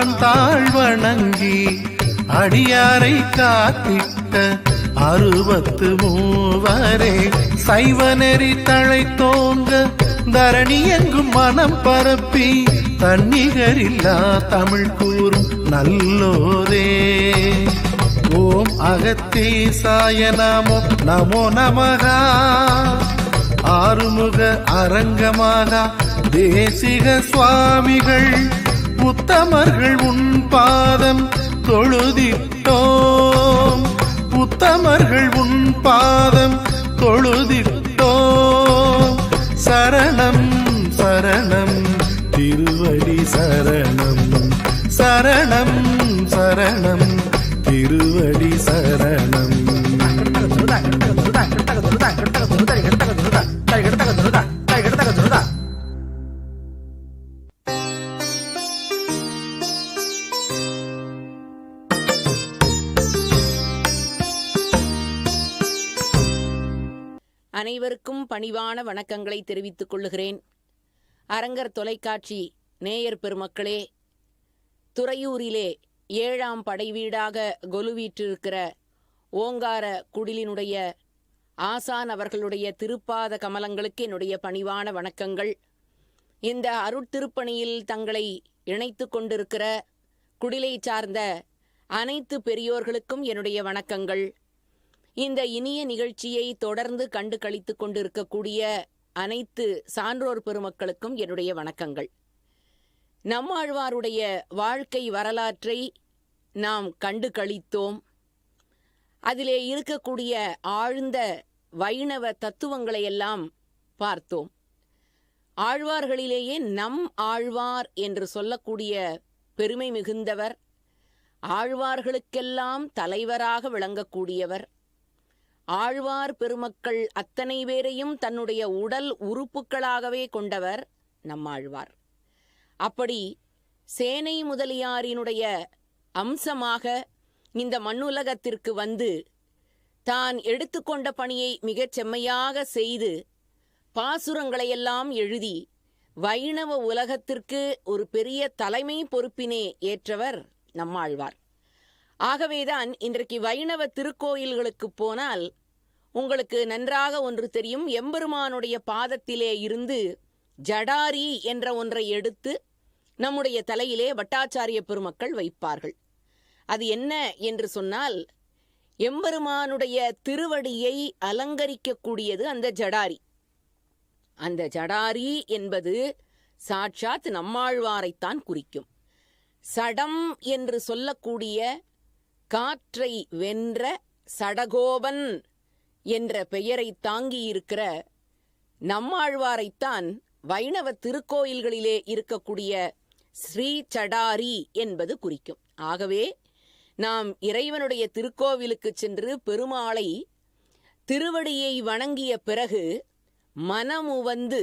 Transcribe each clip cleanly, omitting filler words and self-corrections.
நான் தாழ் வணங்கி அடியாரை காத்திட்ட 63 சைவ நெறி தழைத்தோங்க தரணி எங்கும் மனம் பரப்பி தன்னிகரில்லா தமிழ் கூறும் நல்லோரே. ஓம் அகத்தீசாய நமோ நமோ நமகா. ஆறுமுக அரங்கமாக தேசிக சுவாமிகள் உத்தமர்கள் உன் பாதம் தொழுதிட்டோம். உத்தமர்கள் உன் பாதம் தொழுதிட்டோம். சரணம் சரணம் திருவடி சரணம். சரணம் சரணம் திருவடி சரணம். அனைவருக்கும் பணிவான வணக்கங்களை தெரிவித்துக் கொள்ளுகிறேன். அரங்கர் தொலைக்காட்சி நேயர் பெருமக்களே, துறையூரிலே 7ஆம் படை வீடாக கொலுவீற்றிருக்கிற ஓங்கார குடிலினுடைய ஆசான் அவர்களுடைய திருப்பாத கமலங்களுக்கு என்னுடைய பணிவான வணக்கங்கள். இந்த அருட்திருப்பணியில் தங்களை இணைத்து கொண்டிருக்கிற குடிலை சார்ந்த அனைத்து பெரியோர்களுக்கும் என்னுடைய வணக்கங்கள். இந்த இனிய நிகழ்ச்சியை தொடர்ந்து கண்டு களித்து கொண்டிருக்கக்கூடிய அனைத்து சான்றோர் பெருமக்களுக்கும் என்னுடைய வணக்கங்கள். நம்மாழ்வாருடைய வாழ்க்கை வரலாற்றை நாம் கண்டு களித்தோம். அதிலே இருக்கக்கூடிய ஆழ்ந்த வைணவ தத்துவங்களை எல்லாம் பார்த்தோம். ஆழ்வார்களிலேயே நம் ஆழ்வார் என்று சொல்லக்கூடிய பெருமை மிகுந்தவர், ஆழ்வார்களுக்கெல்லாம் தலைவராக விளங்கக்கூடியவர். ஆழ்வார் பெருமக்கள் அத்தனை பேரையும் தன்னுடைய உடல் உறுப்புகளாகவே கொண்டவர் நம்மாழ்வார். அப்படி சேனை முதலியாரினுடைய அம்சமாக இந்த மண்ணுலகத்திற்கு வந்து தான் எடுத்துக்கொண்ட பணியை மிகச் செம்மையாக செய்து பாசுரங்களையெல்லாம் எழுதி வைணவ உலகத்திற்கு ஒரு பெரிய தலைமை பொறுப்பினை ஏற்றவர் நம்மாழ்வார். ஆகவேதான் இன்றைக்கு வைணவ திருக்கோயில்களுக்கு போனால் உங்களுக்கு நன்றாக ஒன்று தெரியும். எம்பெருமானுடைய பாதத்திலே இருந்து ஜடாரி என்ற ஒன்றை எடுத்து நம்முடைய தலையிலே பட்டாச்சாரிய பெருமக்கள் வைப்பார்கள். அது என்ன என்று சொன்னால், எம்பெருமானுடைய திருவடியை அலங்கரிக்கக்கூடியது அந்த ஜடாரி. அந்த ஜடாரி என்பது சாட்சாத் நம்மாழ்வாரைத்தான் குறிக்கும். சடம் என்று சொல்லக்கூடிய காற்றை வென்ற சடகோபன் என்ற பெயரை தாங்கியிருக்கிற நம்மாழ்வாரைத்தான் வைணவ திருக்கோயில்களிலே இருக்கக்கூடிய ஸ்ரீ சடாரி என்பது குறிக்கும். ஆகவே நாம் இறைவனுடைய திருக்கோவிலுக்கு சென்று பெருமாளை திருவடியை வணங்கிய பிறகு மனமுவந்து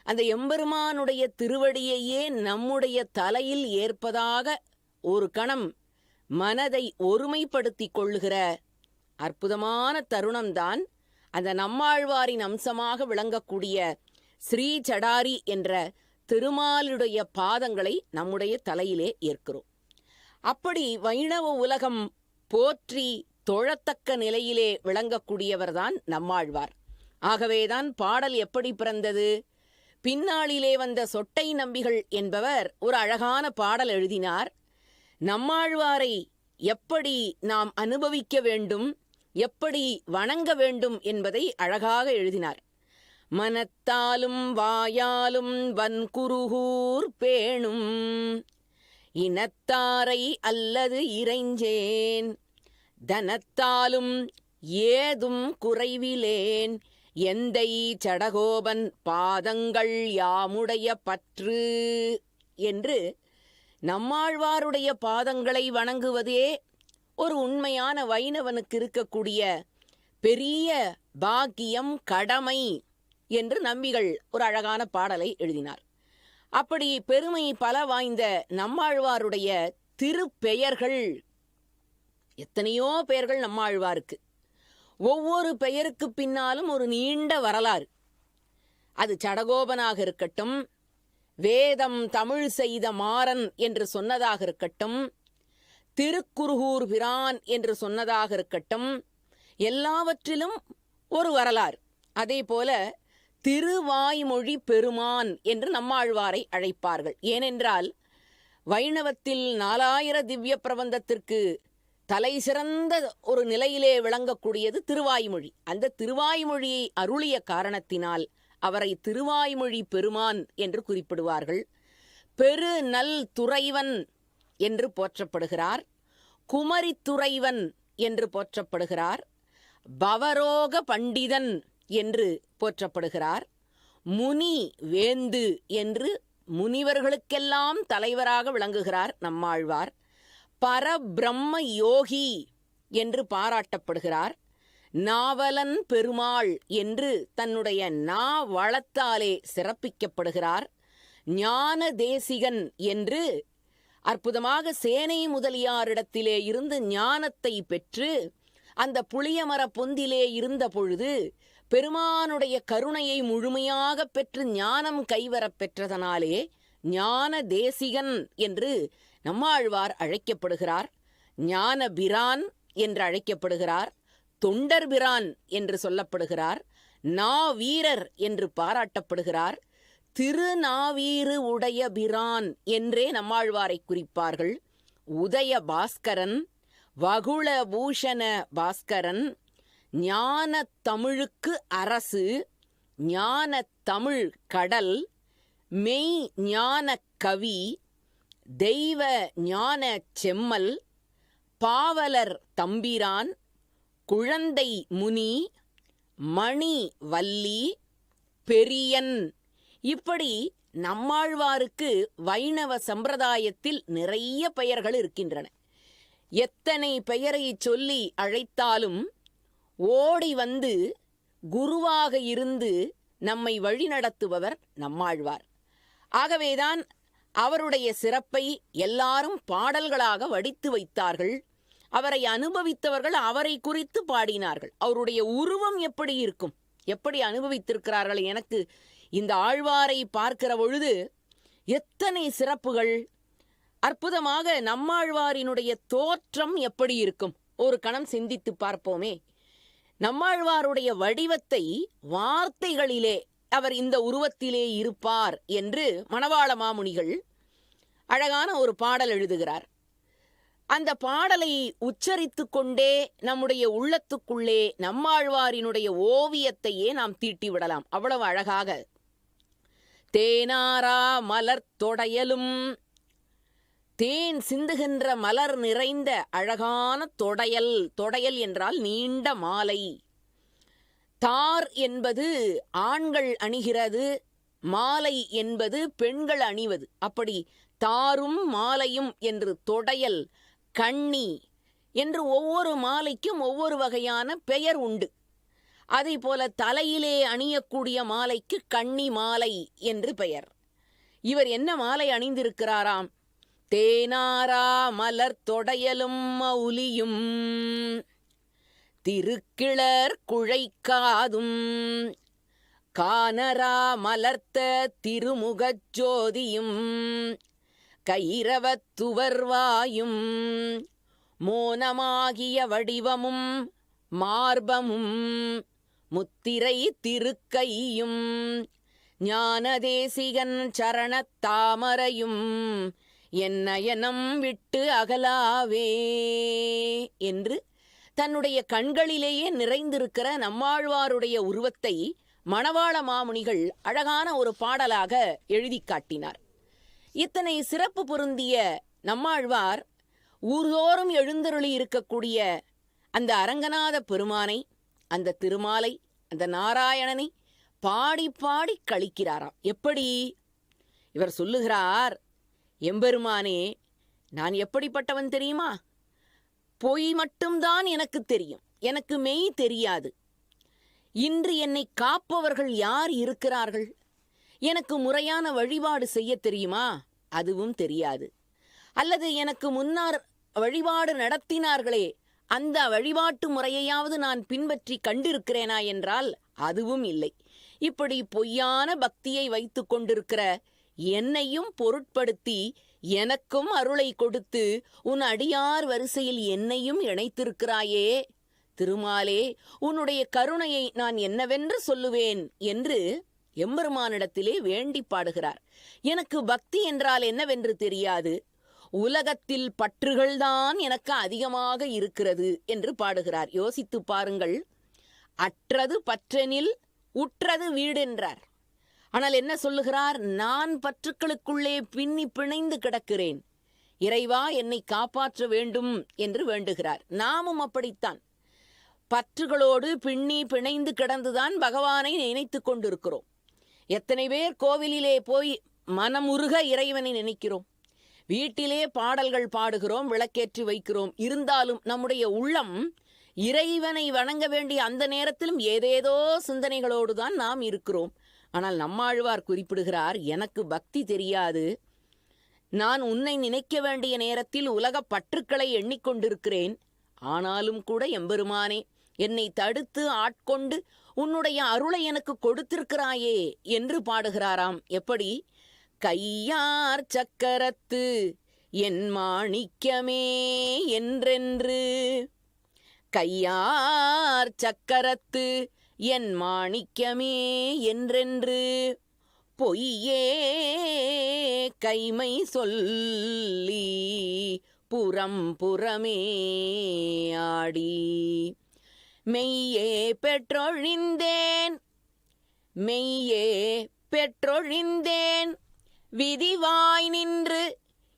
அந்த எம்பெருமானுடைய திருவடியையே நம்முடைய தலையில் ஏற்பதாக ஒரு கணம் மனதை ஒருமைப்படுத்தி கொள்ளுகிற அற்புதமான தருணம்தான் அந்த நம்மாழ்வாரின் அம்சமாக விளங்கக்கூடிய ஸ்ரீ சடாரி என்ற திருமாலுடைய பாதங்களை நம்முடைய தலையிலே ஏற்கிறோம். அப்படி வைணவ உலகம் போற்றி தொழத்தக்க நிலையிலே விளங்கக்கூடியவர்தான் நம்மாழ்வார். ஆகவேதான் பாடல் எப்படி பிறந்தது? பின்னாளிலே வந்த சொட்டை நம்பிகள் என்பவர் ஒரு அழகான பாடல் எழுதினார். நம்மாழ்வாரை எப்படி நாம் அனுபவிக்க வேண்டும், எப்படி வணங்க வேண்டும் என்பதை அழகாக எழுதினார். மனத்தாலும் வாயாலும் வன்குருகூர் பேணும் இனத்தாரை அல்லது இறைஞ்சேன், தனத்தாலும் ஏதும் குறைவிலேன், எந்தை சடகோபன் பாதங்கள் யாமுடைய பற்று என்று நம்மாழ்வாருடைய பாதங்களை வணங்குவதே ஒரு உண்மையான வைணவனுக்கு இருக்கக்கூடிய பெரிய பாக்கியம், கடமை என்று நம்பிகள் ஒரு அழகான பாடலை எழுதினார். அப்படி பெருமை பல வாய்ந்த நம்மாழ்வாருடைய திருப்பெயர்கள், எத்தனையோ பெயர்கள் நம்மாழ்வாருக்கு. ஒவ்வொரு பெயருக்கு பின்னாலும் ஒரு நீண்ட வரலாறு. அது சடகோபனாக இருக்கட்டும், வேதம் தமிழ் செய்த மாறன் என்று சொன்னதாக இருக்கட்டும், திருக்குருகூர் பிரான் என்று சொன்னதாக இருக்கட்டும், எல்லாவற்றிலும் ஒரு வரலாறு. அதே போல திருவாய்மொழி பெருமான் என்று நம்மாழ்வாரை அழைப்பார்கள். ஏனென்றால் வைணவத்தில் 4000 திவ்ய பிரபந்தத்திற்கு தலை சிறந்த ஒரு நிலையிலே விளங்கக்கூடியது திருவாய்மொழி. அந்த திருவாய்மொழியை அருளிய காரணத்தினால் அவரை திருவாய்மொழி பெருமான் என்று குறிப்பிடுவார்கள். பெரு நல் துறைவன் என்று போற்றப்படுகிறார், குமரி துறைவன் என்று போற்றப்படுகிறார், பவரோக பண்டிதன் என்று போற்றப்படுகிறார், முனி வேந்து என்று முனிவர்களுக்கெல்லாம் தலைவராக விளங்குகிறார் நம்மாழ்வார், பரபிரம்ம யோகி என்று பாராட்டப்படுகிறார், நாவலன் பெருமாள் என்று தன்னுடைய வளத்தாலே சிறப்பிக்கப்படுகிறார், ஞான தேசிகன் என்று அற்புதமாக சேனை முதலியாரிடத்திலே இருந்து ஞானத்தை பெற்று அந்த புளியமர பொந்திலே இருந்த பொழுது பெருமானுடைய கருணையை முழுமையாக பெற்று ஞானம் கைவரப் பெற்றதனாலே ஞான தேசிகன் என்று நம்மாழ்வார் அழைக்கப்படுகிறார். ஞான பிரான் என்று அழைக்கப்படுகிறார், தொண்டர் பிரான் என்று சொல்லப்படுகிறார், நாவீரர் என்று பாராட்டப்படுகிறார், திருநாவீறு உடைய பிரான் என்றே நம்மாழ்வாரை குறிப்பார்கள். உதய பாஸ்கரன், வகுள பூஷண பாஸ்கரன், ஞான தமிழுக்கு அரசு, ஞான தமிழ் கடல், மெய் ஞான கவி, தெய்வ ஞான செம்மல், பாவலர் தம்பிரான், குழந்தை முனி, மணி வள்ளி, பெரியன். இப்படி நம்மாழ்வாருக்கு வைணவ சம்பிரதாயத்தில் நிறைய பெயர்கள் இருக்கின்றன. எத்தனை பெயரை சொல்லி அழைத்தாலும் ஓடி வந்து குருவாக இருந்து நம்மை வழிநடத்துபவர் நம்மாழ்வார். ஆகவேதான் அவருடைய சிறப்பை எல்லாரும் பாடல்களாக வடித்து வைத்தார்கள். அவரை அனுபவித்தவர்கள் அவரை குறித்து பாடினார்கள். அவருடைய உருவம் எப்படி இருக்கும், எப்படி அனுபவித்திருக்கிறார்கள். எனக்கு இந்த ஆழ்வாரை பார்க்கிற பொழுது எத்தனை சிறப்புகள்! அற்புதமாக நம்மாழ்வாரினுடைய தோற்றம் எப்படி இருக்கும், ஒரு கணம் சிந்தித்து பார்ப்போமே. நம்மாழ்வாருடைய வடிவத்தை வார்த்தைகளிலே அவர் இந்த உருவத்திலே இருப்பார் என்று மணவாள மாமுனிகள் அழகான ஒரு பாடல் எழுதுகிறார். அந்த பாடலை உச்சரித்து கொண்டே நம்முடைய உள்ளத்துக்குள்ளே நம்மாழ்வாரினுடைய ஓவியத்தையே நாம் தீட்டி விடலாம். அவ்வளவு அழகாக தேனாரா மலர் தொடையலும், தேன் சிந்துகின்ற மலர் நிறைந்த அழகான தொடையல். தொடையல் என்றால் நீண்ட மாலை. தார் என்பது ஆண்கள் அணிகிறது, மாலை என்பது பெண்கள் அணிவது. அப்படி தாரும் மாலையும் என்று தொடையல், கண்ணி என்று ஒவ்வொரு மாலைக்கும் ஒவ்வொரு வகையான பெயர் உண்டு. அதே போல தலையிலே அணியக்கூடிய மாலைக்கு கண்ணி மாலை என்று பெயர். இவர் என்ன மாலை அணிந்திருக்கிறாராம்? தேனாரா மலர் தொடையலும் மௌலியும், திருக்கிளர் குழைக்காதும், கானரா மலர்த்த திருமுகச் ஜோதியும், கைரவத்துவர்வாயும், மோனமாகிய வடிவமும் மார்பமும், முத்திரை திருக்கையும், ஞானதேசிகன் சரணத் தாமரையும், என்னயனம் விட்டு அகலாவே என்று தன்னுடைய கண்களிலேயே நிறைந்திருக்கிற நம்மாழ்வாருடைய உருவத்தை மணவாள மாமுனிகள் அழகான ஒரு பாடலாக எழுதி காட்டினார். இத்தனை சிறப்பு பொருந்திய நம்மாழ்வார் ஊர்தோறும் எழுந்தருளி இருக்கக்கூடிய அந்த அரங்கநாத பெருமானை, அந்த திருமாலை, அந்த நாராயணனை பாடி பாடி கழிக்கிறாராம். எப்படி? இவர் சொல்லுகிறார், எம்பெருமானே, நான் எப்படிப்பட்டவன் தெரியுமா? பொய் மட்டும்தான் எனக்கு தெரியும், எனக்கு மெய் தெரியாது. இன்று என்னை காப்பவர்கள் யார் இருக்கிறார்கள்? எனக்கு முறையான வழிபாடு செய்ய தெரியுமா? அதுவும் தெரியாது. அல்லது எனக்கு முன்னால் வழிபாடு நடத்தினார்களே, அந்த வழிபாட்டு முறையையாவது நான் பின்பற்றி கண்டிருக்கிறேனா என்றால் அதுவும் இல்லை. இப்படி பொய்யான பக்தியை வைத்து கொண்டிருக்கிற என்னையும் பொருட்படுத்தி எனக்கும் அருளை கொடுத்து உன் அடியார் வரிசையில் என்னையும் இணைத்திருக்கிறாயே. திருமாலே, உன்னுடைய கருணையை நான் என்னவென்று சொல்லுவேன் என்று எம்பெருமானிடத்திலே வேண்டி பாடுகிறார். எனக்கு பக்தி என்றால் என்னவென்று தெரியாது, உலகத்தில் பற்றுகள்தான் எனக்கு அதிகமாக இருக்கிறது என்று பாடுகிறார். யோசித்து பாருங்கள். அற்றது பற்றெனில் உற்றது வீடென்றார். ஆனால் என்ன சொல்லுகிறார்? நான் பற்றுக்களுக்குள்ளே பின்னி பிணைந்து கிடக்கிறேன், இறைவா என்னை காப்பாற்ற வேண்டும் என்று வேண்டுகிறார். நாமும் அப்படித்தான் பற்றுகளோடு பின்னி பிணைந்து கிடந்துதான் பகவானை நினைத்து கொண்டிருக்கிறோம். எத்தனை பேர் கோவிலிலே போய் மனமுருக இறைவனை நினைக்கிறோம், வீட்டிலே பாடல்கள் பாடுகிறோம், விளக்கேற்றி வைக்கிறோம். இருந்தாலும் நம்முடைய உள்ளம் இறைவனை வணங்க வேண்டிய அந்த நேரத்திலும் ஏதேதோ சிந்தனைகளோடு தான் நாம் இருக்கிறோம். ஆனால் நம்மாழ்வார் குறிப்பிடுகிறார், எனக்கு பக்தி தெரியாது, நான் உன்னை நினைக்க வேண்டிய நேரத்தில் உலக பற்றுக்களை எண்ணிக்கொண்டிருக்கிறேன். ஆனாலும் கூட எம்பெருமானே, என்னை தடுத்து ஆட்கொண்டு உன்னுடைய அருளை எனக்கு கொடுத்திருக்கிறாயே என்று பாடுகிறாராம். எப்படி? கையார் சக்கரத்து என் மாணிக்கமே என்றென்று, கையார் சக்கரத்து என் மாணிக்கமே என்றென்று, பொய்யே கைமை சொல்லி புறம் புறமே ஆடி, மெய்யே பெற்றொழிந்தேன் மெய்யே பெற்றொழிந்தேன், விதிவாய் நின்று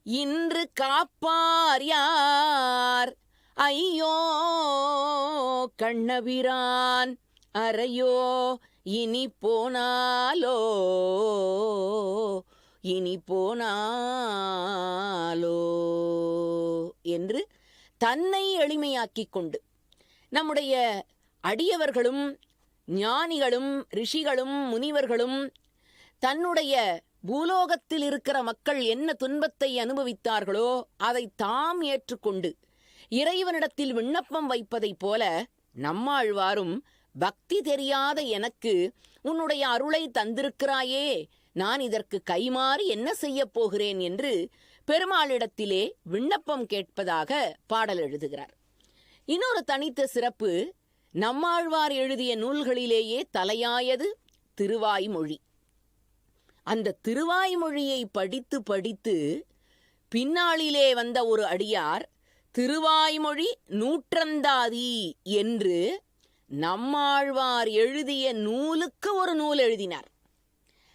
இன்று காப்பார் யார், ஐயோ கண்ணபிரான் அறையோ இனி போனாலோ இனி போனாலோ என்று தன்னை எளிமையாக்கிக் கொண்டு நம்முடைய அடியவர்களும் ஞானிகளும் ரிஷிகளும் முனிவர்களும் தன்னுடைய பூலோகத்தில் இருக்கிற மக்கள் என்ன துன்பத்தை அனுபவித்தார்களோ அதை தாம் ஏற்றுக்கொண்டு இறைவனிடத்தில் விண்ணப்பம் வைப்பதைப் போல நம்மாழ்வாரும் பக்தி தெரியாத எனக்கு உன்னுடைய அருளை தந்திருக்கிறாயே, நான் இதற்கு கைமாறி என்ன செய்யப் போகிறேன் என்று பெருமாளிடத்திலே விண்ணப்பம் கேட்பதாக பாடல் எழுதுகிறார். இன்னொரு தனித்த சிறப்பு, நம்மாழ்வார் எழுதிய நூல்களிலேயே தலையாயது திருவாய்மொழி. அந்த திருவாய்மொழியை படித்து படித்து பின்னாளிலே வந்த ஒரு அடியார் திருவாய்மொழி நூற்றந்தாதி என்று நம்மாழ்வார் எழுதிய நூலுக்கு ஒரு நூல் எழுதினார்.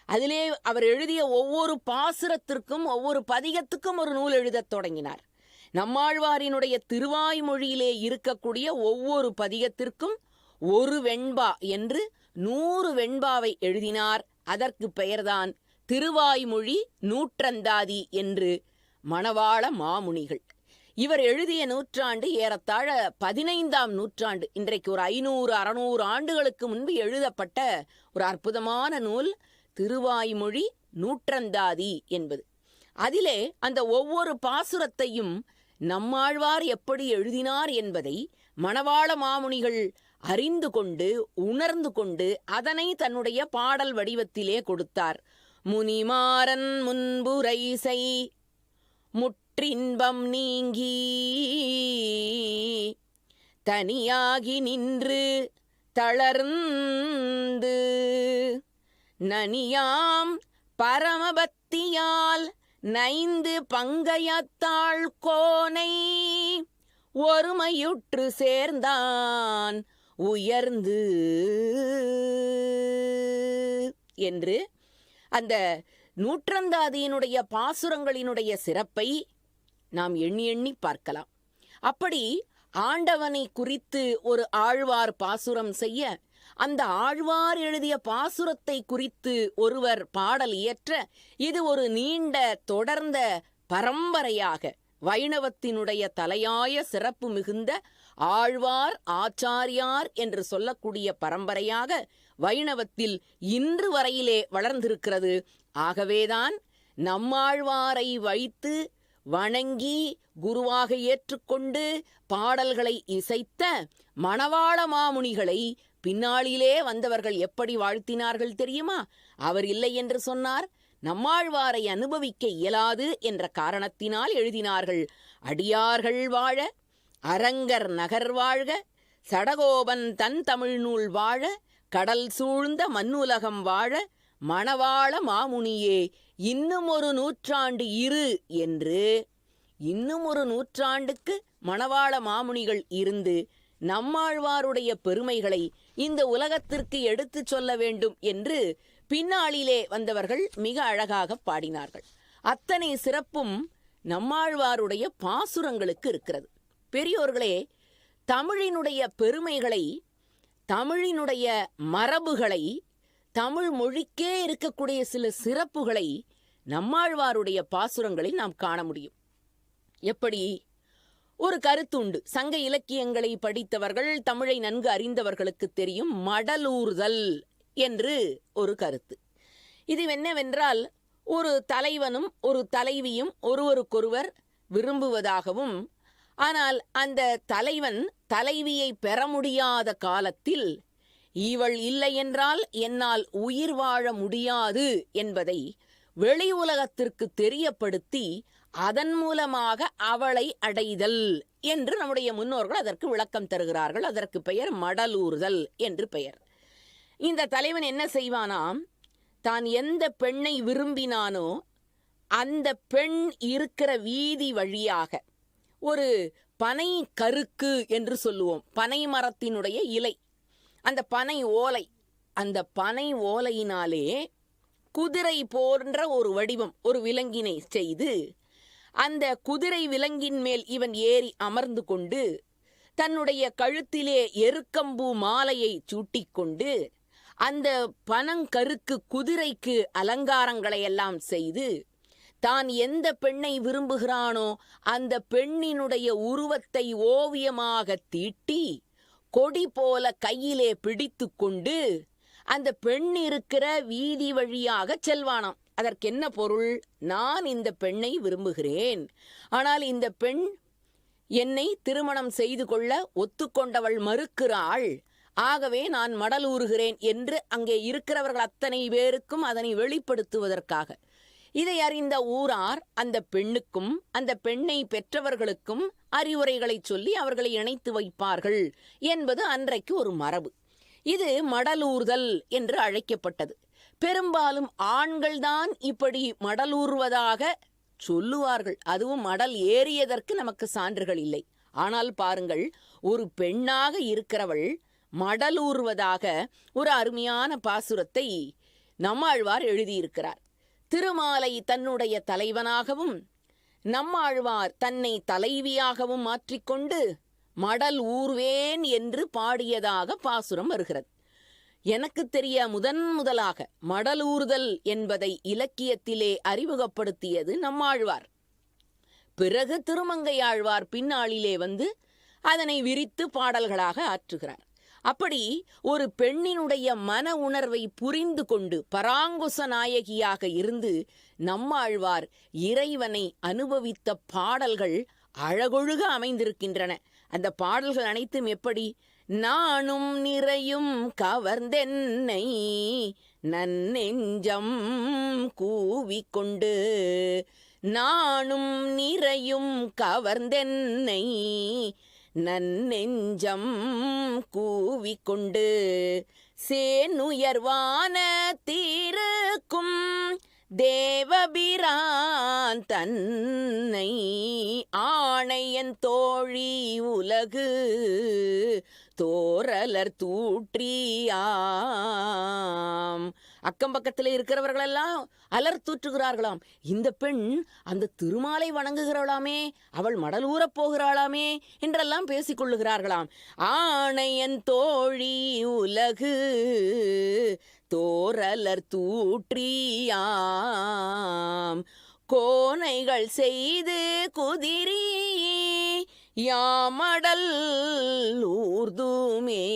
அதிலே அவர் எழுதிய ஒவ்வொரு பாசுரத்திற்கும் ஒவ்வொரு பதிகத்துக்கும் ஒரு நூல் எழுதத் தொடங்கினார். நம்மாழ்வாரினுடைய திருவாய்மொழியிலே இருக்கக்கூடிய ஒவ்வொரு பதிகத்திற்கும் ஒரு வெண்பா என்று 100 வெண்பாவை எழுதினார். அதற்கு பெயர்தான் திருவாய்மொழி நூற்றந்தாதி என்று மணவாள மாமுனிகள். இவர் எழுதிய நூற்றாண்டு ஏறத்தாழ 15ஆம் நூற்றாண்டு. இன்றைக்கு ஒரு 500-600 ஆண்டுகளுக்கு முன்பு எழுதப்பட்ட ஒரு அற்புதமான நூல் திருவாய்மொழி நூற்றந்தாதி என்பது. அதிலே அந்த ஒவ்வொரு பாசுரத்தையும் நம்மாழ்வார் எப்படி எழுதினார் என்பதை மணவாள மாமுனிகள் அறிந்து கொண்டு உணர்ந்து கொண்டு அதனை தன்னுடைய பாடல் வடிவத்திலே கொடுத்தார். முனிமாறன் முன்புரை செய் முற்றின்பம் நீங்கி தனியாகி நின்று தளர்ந்து நனியாம் பரமபக்தியால் நைந்து பங்கயத்தாள் கோனை ஒருமையுற்று சேர்ந்தான் உயர்ந்து என்று அந்த நூற்றந்தாதியினுடைய பாசுரங்களினுடைய சிறப்பை நாம் எண்ணி எண்ணி பார்க்கலாம். அப்படி ஆண்டவனை குறித்து ஒரு ஆழ்வார் பாசுரம் செய்ய, அந்த ஆழ்வார் எழுதிய பாசுரத்தை குறித்து ஒருவர் பாடல் இயற்ற, இது ஒரு நீண்ட தொடர்ந்த பரம்பரையாக வைணவத்தினுடைய தலையாய சிறப்பு மிகுந்த ஆழ்வார் ஆச்சாரியார் என்று சொல்லக்கூடிய பரம்பரையாக வைணவத்தில் இன்று வரையிலே வளர்ந்திருக்கிறது. ஆகவேதான் நம்மாழ்வாரை வைத்து வணங்கி குருவாக ஏற்றுக்கொண்டு பாடல்களை இசைத்த மணவாள மாமுனிகளை பின்னாளிலே வந்தவர்கள் எப்படி வாழ்த்தினார்கள் தெரியுமா? அவர் இல்லை என்று சொன்னார், நம்மாழ்வாரை அனுபவிக்க இயலாது என்ற காரணத்தினால் எழுதினார்கள். அடியார்கள் வாழ, அரங்கர் நகர் வாழ்க, சடகோபன் தன் தமிழ் நூல் வாழ, கடல் சூழ்ந்த மண்ணுலகம் வாழ, மணவாள மாமுனியே இன்னும் ஒரு நூற்றாண்டு இரு என்று, இன்னும் ஒரு நூற்றாண்டுக்கு மணவாள மாமுனிகள் இருந்து நம்மாழ்வாருடைய பெருமைகளை இந்த உலகத்திற்கு எடுத்துச் சொல்ல வேண்டும் என்று பின்னாளிலே வந்தவர்கள் மிக அழகாக பாடினார்கள். அத்தனை சிறப்பும் நம்மாழ்வாருடைய பாசுரங்களுக்கு இருக்கிறது. பெரியோர்களே, தமிழினுடைய பெருமைகளை, தமிழினுடைய மரபுகளை, தமிழ் மொழிக்கே இருக்கக்கூடிய சில சிறப்புகளை நம்மாழ்வாருடைய பாசுரங்களில் நாம் காண முடியும். எப்படி? ஒரு கருத்துண்டு. சங்க இலக்கியங்களை படித்தவர்கள், தமிழை நன்கு அறிந்தவர்களுக்கு தெரியும், மடலூர்தல் என்று ஒரு கருத்து. இது என்னவென்றால், ஒரு தலைவனும் ஒரு தலைவியும் ஒருவருக்கொருவர் விரும்புவதாகவும், ஆனால் அந்த தலைவன் தலைவியை பெற முடியாத காலத்தில் இவள் இல்லை என்றால் என்னால் உயிர் வாழ முடியாது என்பதை வெளி உலகத்திற்கு தெரியப்படுத்தி அதன் மூலமாக அவளை அடைதல் என்று நம்முடைய முன்னோர்கள் அதற்கு விளக்கம் தருகிறார்கள். அதற்கு பெயர் மடலூர்தல் என்று பெயர். இந்த தலைவன் என்ன செய்வானாம், தான் எந்த பெண்ணை விரும்பினானோ அந்த பெண் இருக்கிற வீதி வழியாக ஒரு பனை கருக்கு என்று சொல்லுவோம், பனை மரத்தினுடைய இலை, அந்த பனை ஓலை, அந்த பனை ஓலையினாலே குதிரை போன்ற ஒரு வடிவம், ஒரு விலங்கினை செய்து அந்த குதிரை விலங்கின் மேல் இவன் ஏறி அமர்ந்து கொண்டு தன்னுடைய கழுத்திலே எருக்கம்பூ மாலையை சூட்டிக்கொண்டு அந்த பனங்கருக்கு குதிரைக்கு அலங்காரங்களை எல்லாம் செய்து தான் எந்த பெண்ணை விரும்புகிறானோ அந்த பெண்ணினுடைய உருவத்தை ஓவியமாக தீட்டி கொடி போல கையிலே பிடித்து கொண்டு அந்த பெண் இருக்கிற வீதி வழியாக செல்வானாம். அதற்கு என்ன பொருள்? நான் இந்த பெண்ணை விரும்புகிறேன், ஆனால் இந்த பெண் என்னை திருமணம் செய்து கொள்ள ஒத்துக்கொண்டவள் மறுக்கிறாள், ஆகவே நான் மடலூறுகிறேன் என்று அங்கே இருக்கிறவர்கள் அத்தனை பேருக்கும் அதனை வெளிப்படுத்துவதற்காக. இதை அறிந்த ஊரார் அந்த பெண்ணுக்கும் அந்த பெண்ணை பெற்றவர்களுக்கும் அறிவுரைகளை சொல்லி அவர்களை இணைத்து வைப்பார்கள் என்பது அன்றைக்கு ஒரு மரபு. இது மடலூர்தல் என்று அழைக்கப்பட்டது. பெரும்பாலும் ஆண்கள்தான் இப்படி மடலூறுவதாக சொல்லுவார்கள். அதுவும் மடல் ஏறியதற்கு நமக்கு சான்றுகள் இல்லை. ஆனால் பாருங்கள், ஒரு பெண்ணாக இருக்கிறவள் மடலூறுவதாக ஒரு அருமையான பாசுரத்தை நம்மாழ்வார் எழுதியிருக்கிறார். திருமாலை தன்னுடைய தலைவனாகவும் நம்மாழ்வார் தன்னை தலைவியாகவும் மாற்றிக்கொண்டு மடல் ஊர்வேன் என்று பாடியதாக பாசுரம் வருகிறது. எனக்கு தெரிய முதலாக மடலூர்தல் என்பதை இலக்கியத்திலே அறிமுகப்படுத்தியது நம்மாழ்வார். பிறகு திருமங்கையாழ்வார் பின்னாளிலே வந்து அதனை விரித்து பாடல்களாக ஆற்றுகிறார். அப்படி ஒரு பெண்ணினுடைய மன உணர்வை புரிந்து கொண்டு பராங்குச நாயகியாக இருந்து நம்மாழ்வார் இறைவனை அனுபவித்த பாடல்கள் அழகொழுக அமைந்திருக்கின்றன. அந்த பாடல்கள் அனைத்தும் எப்படி? நானும் நிறையும் கவர்ந்தென்னை நன்னெஞ்சம் கூவிக்கொண்டு, நானும் நிறையும் கவர்ந்தென்னை நன்னெஞ்சம் கூவிக்கொண்டு, சேனுயர்வான தீருக்கும் தேவபிரான் தன்னை ஆணையன் தோழி உலகு தோரலர் தூற்றியாம். அக்கம் பக்கத்தில் இருக்கிறவர்களெல்லாம் அலர் தூற்றுகிறார்களாம். இந்த பெண் அந்த திருமாலை வணங்குகிறாளாமே, அவள் மடலூரப் போகிறாளாமே என்றெல்லாம் பேசிக்கொள்ளுகிறார்களாம். ஆணையன் தோழி உலகு தோரலர் தூற்றியாம். கோனைகள் செய்து குதிரி யாமடல் ஊர்துமே.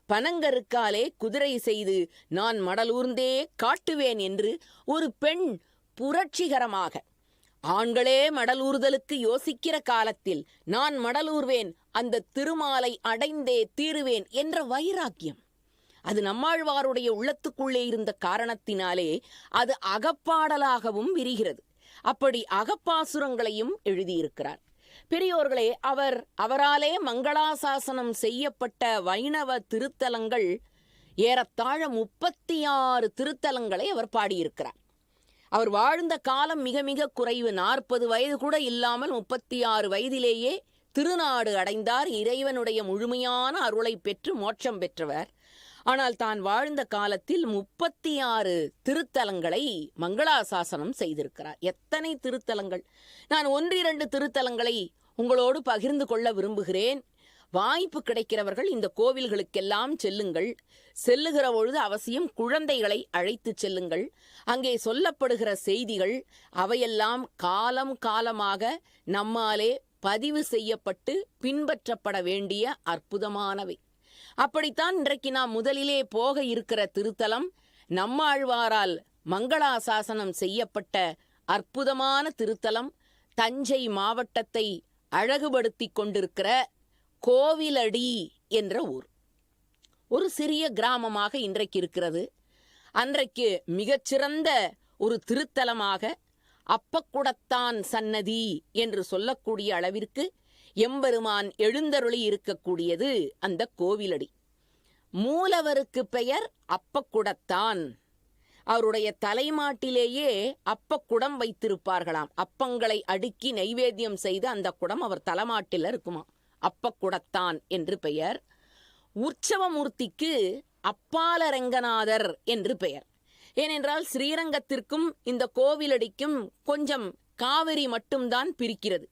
பனங்கருக்காலே குதிரை செய்து நான் மடலூர்ந்தே காட்டுவேன் என்று ஒரு பெண் புரட்சிகரமாக, ஆண்களே மடலூர்தலுக்கு யோசிக்கிற காலத்தில் நான் மடலூர்வேன், அந்த திருமாலை அடைந்தே தீருவேன் என்ற வைராக்கியம், அது நம்மாழ்வாருடைய உள்ளத்துக்குள்ளே இருந்த காரணத்தினாலே அது அகப்பாடலாகவும் விரிகிறது. அப்படி அகப்பாசுரங்களையும் எழுதியிருக்கிறார். பெரியோர்களே, அவராலே மங்களாசாசனம் செய்யப்பட்ட வைணவ திருத்தலங்கள் ஏறத்தாழ 36 திருத்தலங்களை அவர் பாடியிருக்கிறார். அவர் வாழ்ந்த காலம் மிக மிக குறைவு, 40 வயது கூட இல்லாமல் 36 வயதிலேயே திருநாடு அடைந்தார். இறைவனுடைய முழுமையான அருளை பெற்று மோட்சம் பெற்றவர். ஆனால் தான் வாழ்ந்த காலத்தில் 36 திருத்தலங்களை மங்களாசாசனம் செய்திருக்கிறார். எத்தனை திருத்தலங்கள்! நான் 1-2 திருத்தலங்களை உங்களோடு பகிர்ந்து கொள்ள விரும்புகிறேன். வாய்ப்பு கிடைக்கிறவர்கள் இந்த கோவில்களுக்கெல்லாம் செல்லுங்கள். செல்லுகிற பொழுது அவசியம் குழந்தைகளை அழைத்து செல்லுங்கள். அங்கே சொல்லப்படுகிற செய்திகள் அவையெல்லாம் காலம் காலமாக நம்மாலே பதிவு செய்யப்பட்டு பின்பற்றப்பட வேண்டிய அற்புதமானவை. அப்படித்தான் இன்றைக்கு நாம் முதலிலே போக இருக்கிற திருத்தலம் நம்மாழ்வாரால் மங்களாசாசனம் செய்யப்பட்ட அற்புதமான திருத்தலம், தஞ்சை மாவட்டத்தை அழகுபடுத்தி கொண்டிருக்கிற கோவிலடி என்ற ஊர். ஒரு சிறிய கிராமமாக இன்றைக்கு இருக்கிறது. அன்றைக்கு மிகச்சிறந்த ஒரு திருத்தலமாக அப்பக்குடத்தான் சன்னதி என்று சொல்லக்கூடிய அளவிற்கு எம்பெருமான் எழுந்தருளி இருக்கக்கூடியது அந்த கோவிலடி. மூலவருக்கு பெயர் அப்பக்குடத்தான். அவருடைய தலைமாட்டிலேயே அப்பக்குடம் வைத்திருப்பார்களாம். அப்பங்களை அடுக்கி நைவேத்தியம் செய்து அந்த குடம் அவர் தலைமாட்டில் இருக்குமா. அப்பக்குடத்தான் என்று பெயர். உற்சவமூர்த்திக்கு அப்பாலரங்கநாதர் என்று பெயர். ஏனென்றால் ஸ்ரீரங்கத்திற்கும் இந்த கோவிலடிக்கும் கொஞ்சம் காவிரி மட்டும்தான் பிரிக்கிறது.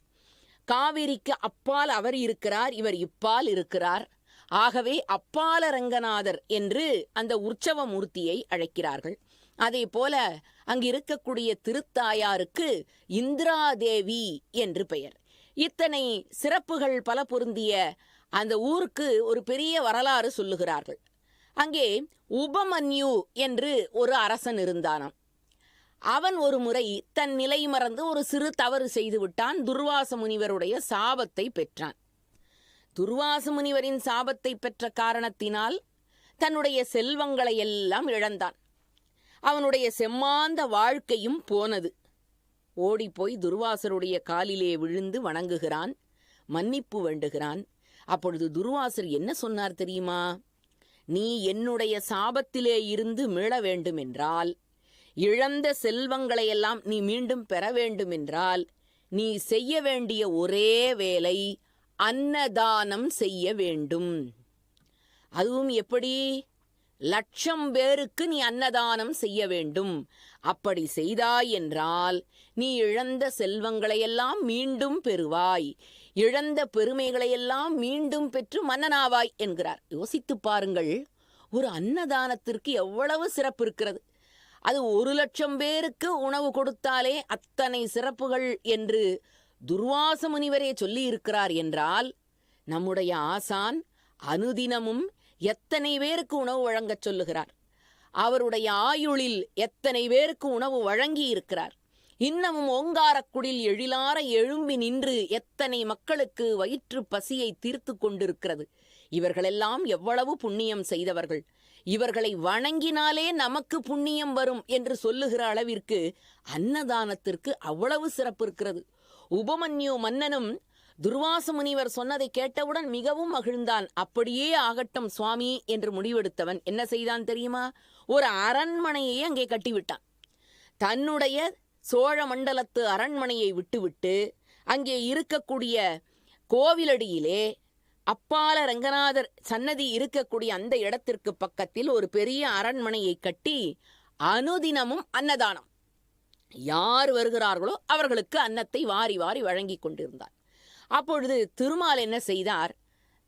காவிரிக்கு அப்பால் அவர் இருக்கிறார், இவர் இப்பால் இருக்கிறார். ஆகவே அப்பாலரங்கநாதர் என்று அந்த உற்சவமூர்த்தியை அழைக்கிறார்கள். அதே போல அங்கு இருக்கக்கூடிய திருத்தாயாருக்கு இந்திராதேவி என்று பெயர். இத்தனை சிறப்புகள் பல பொருந்திய அந்த ஊருக்கு ஒரு பெரிய வரலாறு சொல்லுகிறார்கள். அங்கே உபமன்யு என்று ஒரு அரசன் இருந்தானாம். அவன் ஒரு முறை தன் நிலை மறந்து ஒரு சிறு தவறு செய்து விட்டான். துர்வாச முனிவருடைய சாபத்தை பெற்றான். துர்வாச முனிவரின் சாபத்தை பெற்ற காரணத்தினால் தன்னுடைய செல்வங்களை எல்லாம் இழந்தான். அவனுடைய செம்மாந்த வாழ்க்கையும் போனது. ஓடிப்போய் துர்வாசருடைய காலிலே விழுந்து வணங்குகிறான், மன்னிப்பு வேண்டுகிறான். அப்பொழுது துர்வாசர் என்ன சொன்னார் தெரியுமா? நீ என்னுடைய சாபத்திலே இருந்து மீள வேண்டுமென்றால், இழந்த செல்வங்களையெல்லாம் நீ மீண்டும் பெற வேண்டுமென்றால், நீ செய்ய வேண்டிய ஒரே வேலை அன்னதானம் செய்ய வேண்டும். அதுவும் எப்படி? 1,00,000 பேருக்கு நீ அன்னதானம் செய்ய வேண்டும். அப்படி செய்தாய் என்றால் நீ இழந்த செல்வங்களையெல்லாம் மீண்டும் பெறுவாய், இழந்த பெருமைகளையெல்லாம் மீண்டும் பெற்று மன்னனாவாய் என்கிறார். யோசித்து பாருங்கள், ஒரு அன்னதானத்திற்கு எவ்வளவு சிறப்பு இருக்கிறது. அது 1,00,000 பேருக்கு உணவு கொடுத்தாலே அத்தனை சிறப்புகள் என்று துர்வாச முனிவரே சொல்லி இருக்கிறார் என்றால், நம்முடைய ஆசான் அனுதினமும் எத்தனை பேருக்கு உணவு வழங்கச் சொல்லுகிறார். அவருடைய ஆயுளில் எத்தனை பேருக்கு உணவு வழங்கி இருக்கிறார். இன்னமும் ஓங்காரக்குடில் எழிலார எழும்பி நின்று எத்தனை மக்களுக்கு வயிற்று பசியை தீர்த்து கொண்டிருக்கிறது. இவர்களெல்லாம் எவ்வளவு புண்ணியம் செய்தவர்கள். இவர்களை வணங்கினாலே நமக்கு புண்ணியம் வரும் என்று சொல்லுகிற அளவிற்கு அன்னதானத்திற்கு அவ்வளவு சிறப்பு இருக்கிறது. உபமன்யு மன்னனும் துர்வாச முனிவர் சொன்னதை கேட்டவுடன் மிகவும் மகிழ்ந்தான். அப்படியே ஆகட்டும் சுவாமி என்று முடிவெடுத்தவன் என்ன செய்தான் தெரியுமா? ஒரு அரண்மனையை அங்கே கட்டிவிட்டான். தன்னுடைய சோழ மண்டலத்து அரண்மனையை விட்டுவிட்டு அங்கே இருக்கக்கூடிய கோவிலடியிலே அப்பால ரங்கநாதர் சன்னதி இருக்கக்கூடிய அந்த இடத்திற்கு பக்கத்தில் ஒரு பெரிய அரண்மனையை கட்டி அனுதினமும் அன்னதானம், யார் வருகிறார்களோ அவர்களுக்கு அன்னத்தை வாரி வாரி வழங்கி கொண்டிருந்தார். அப்பொழுது திருமால் என்ன செய்தார்?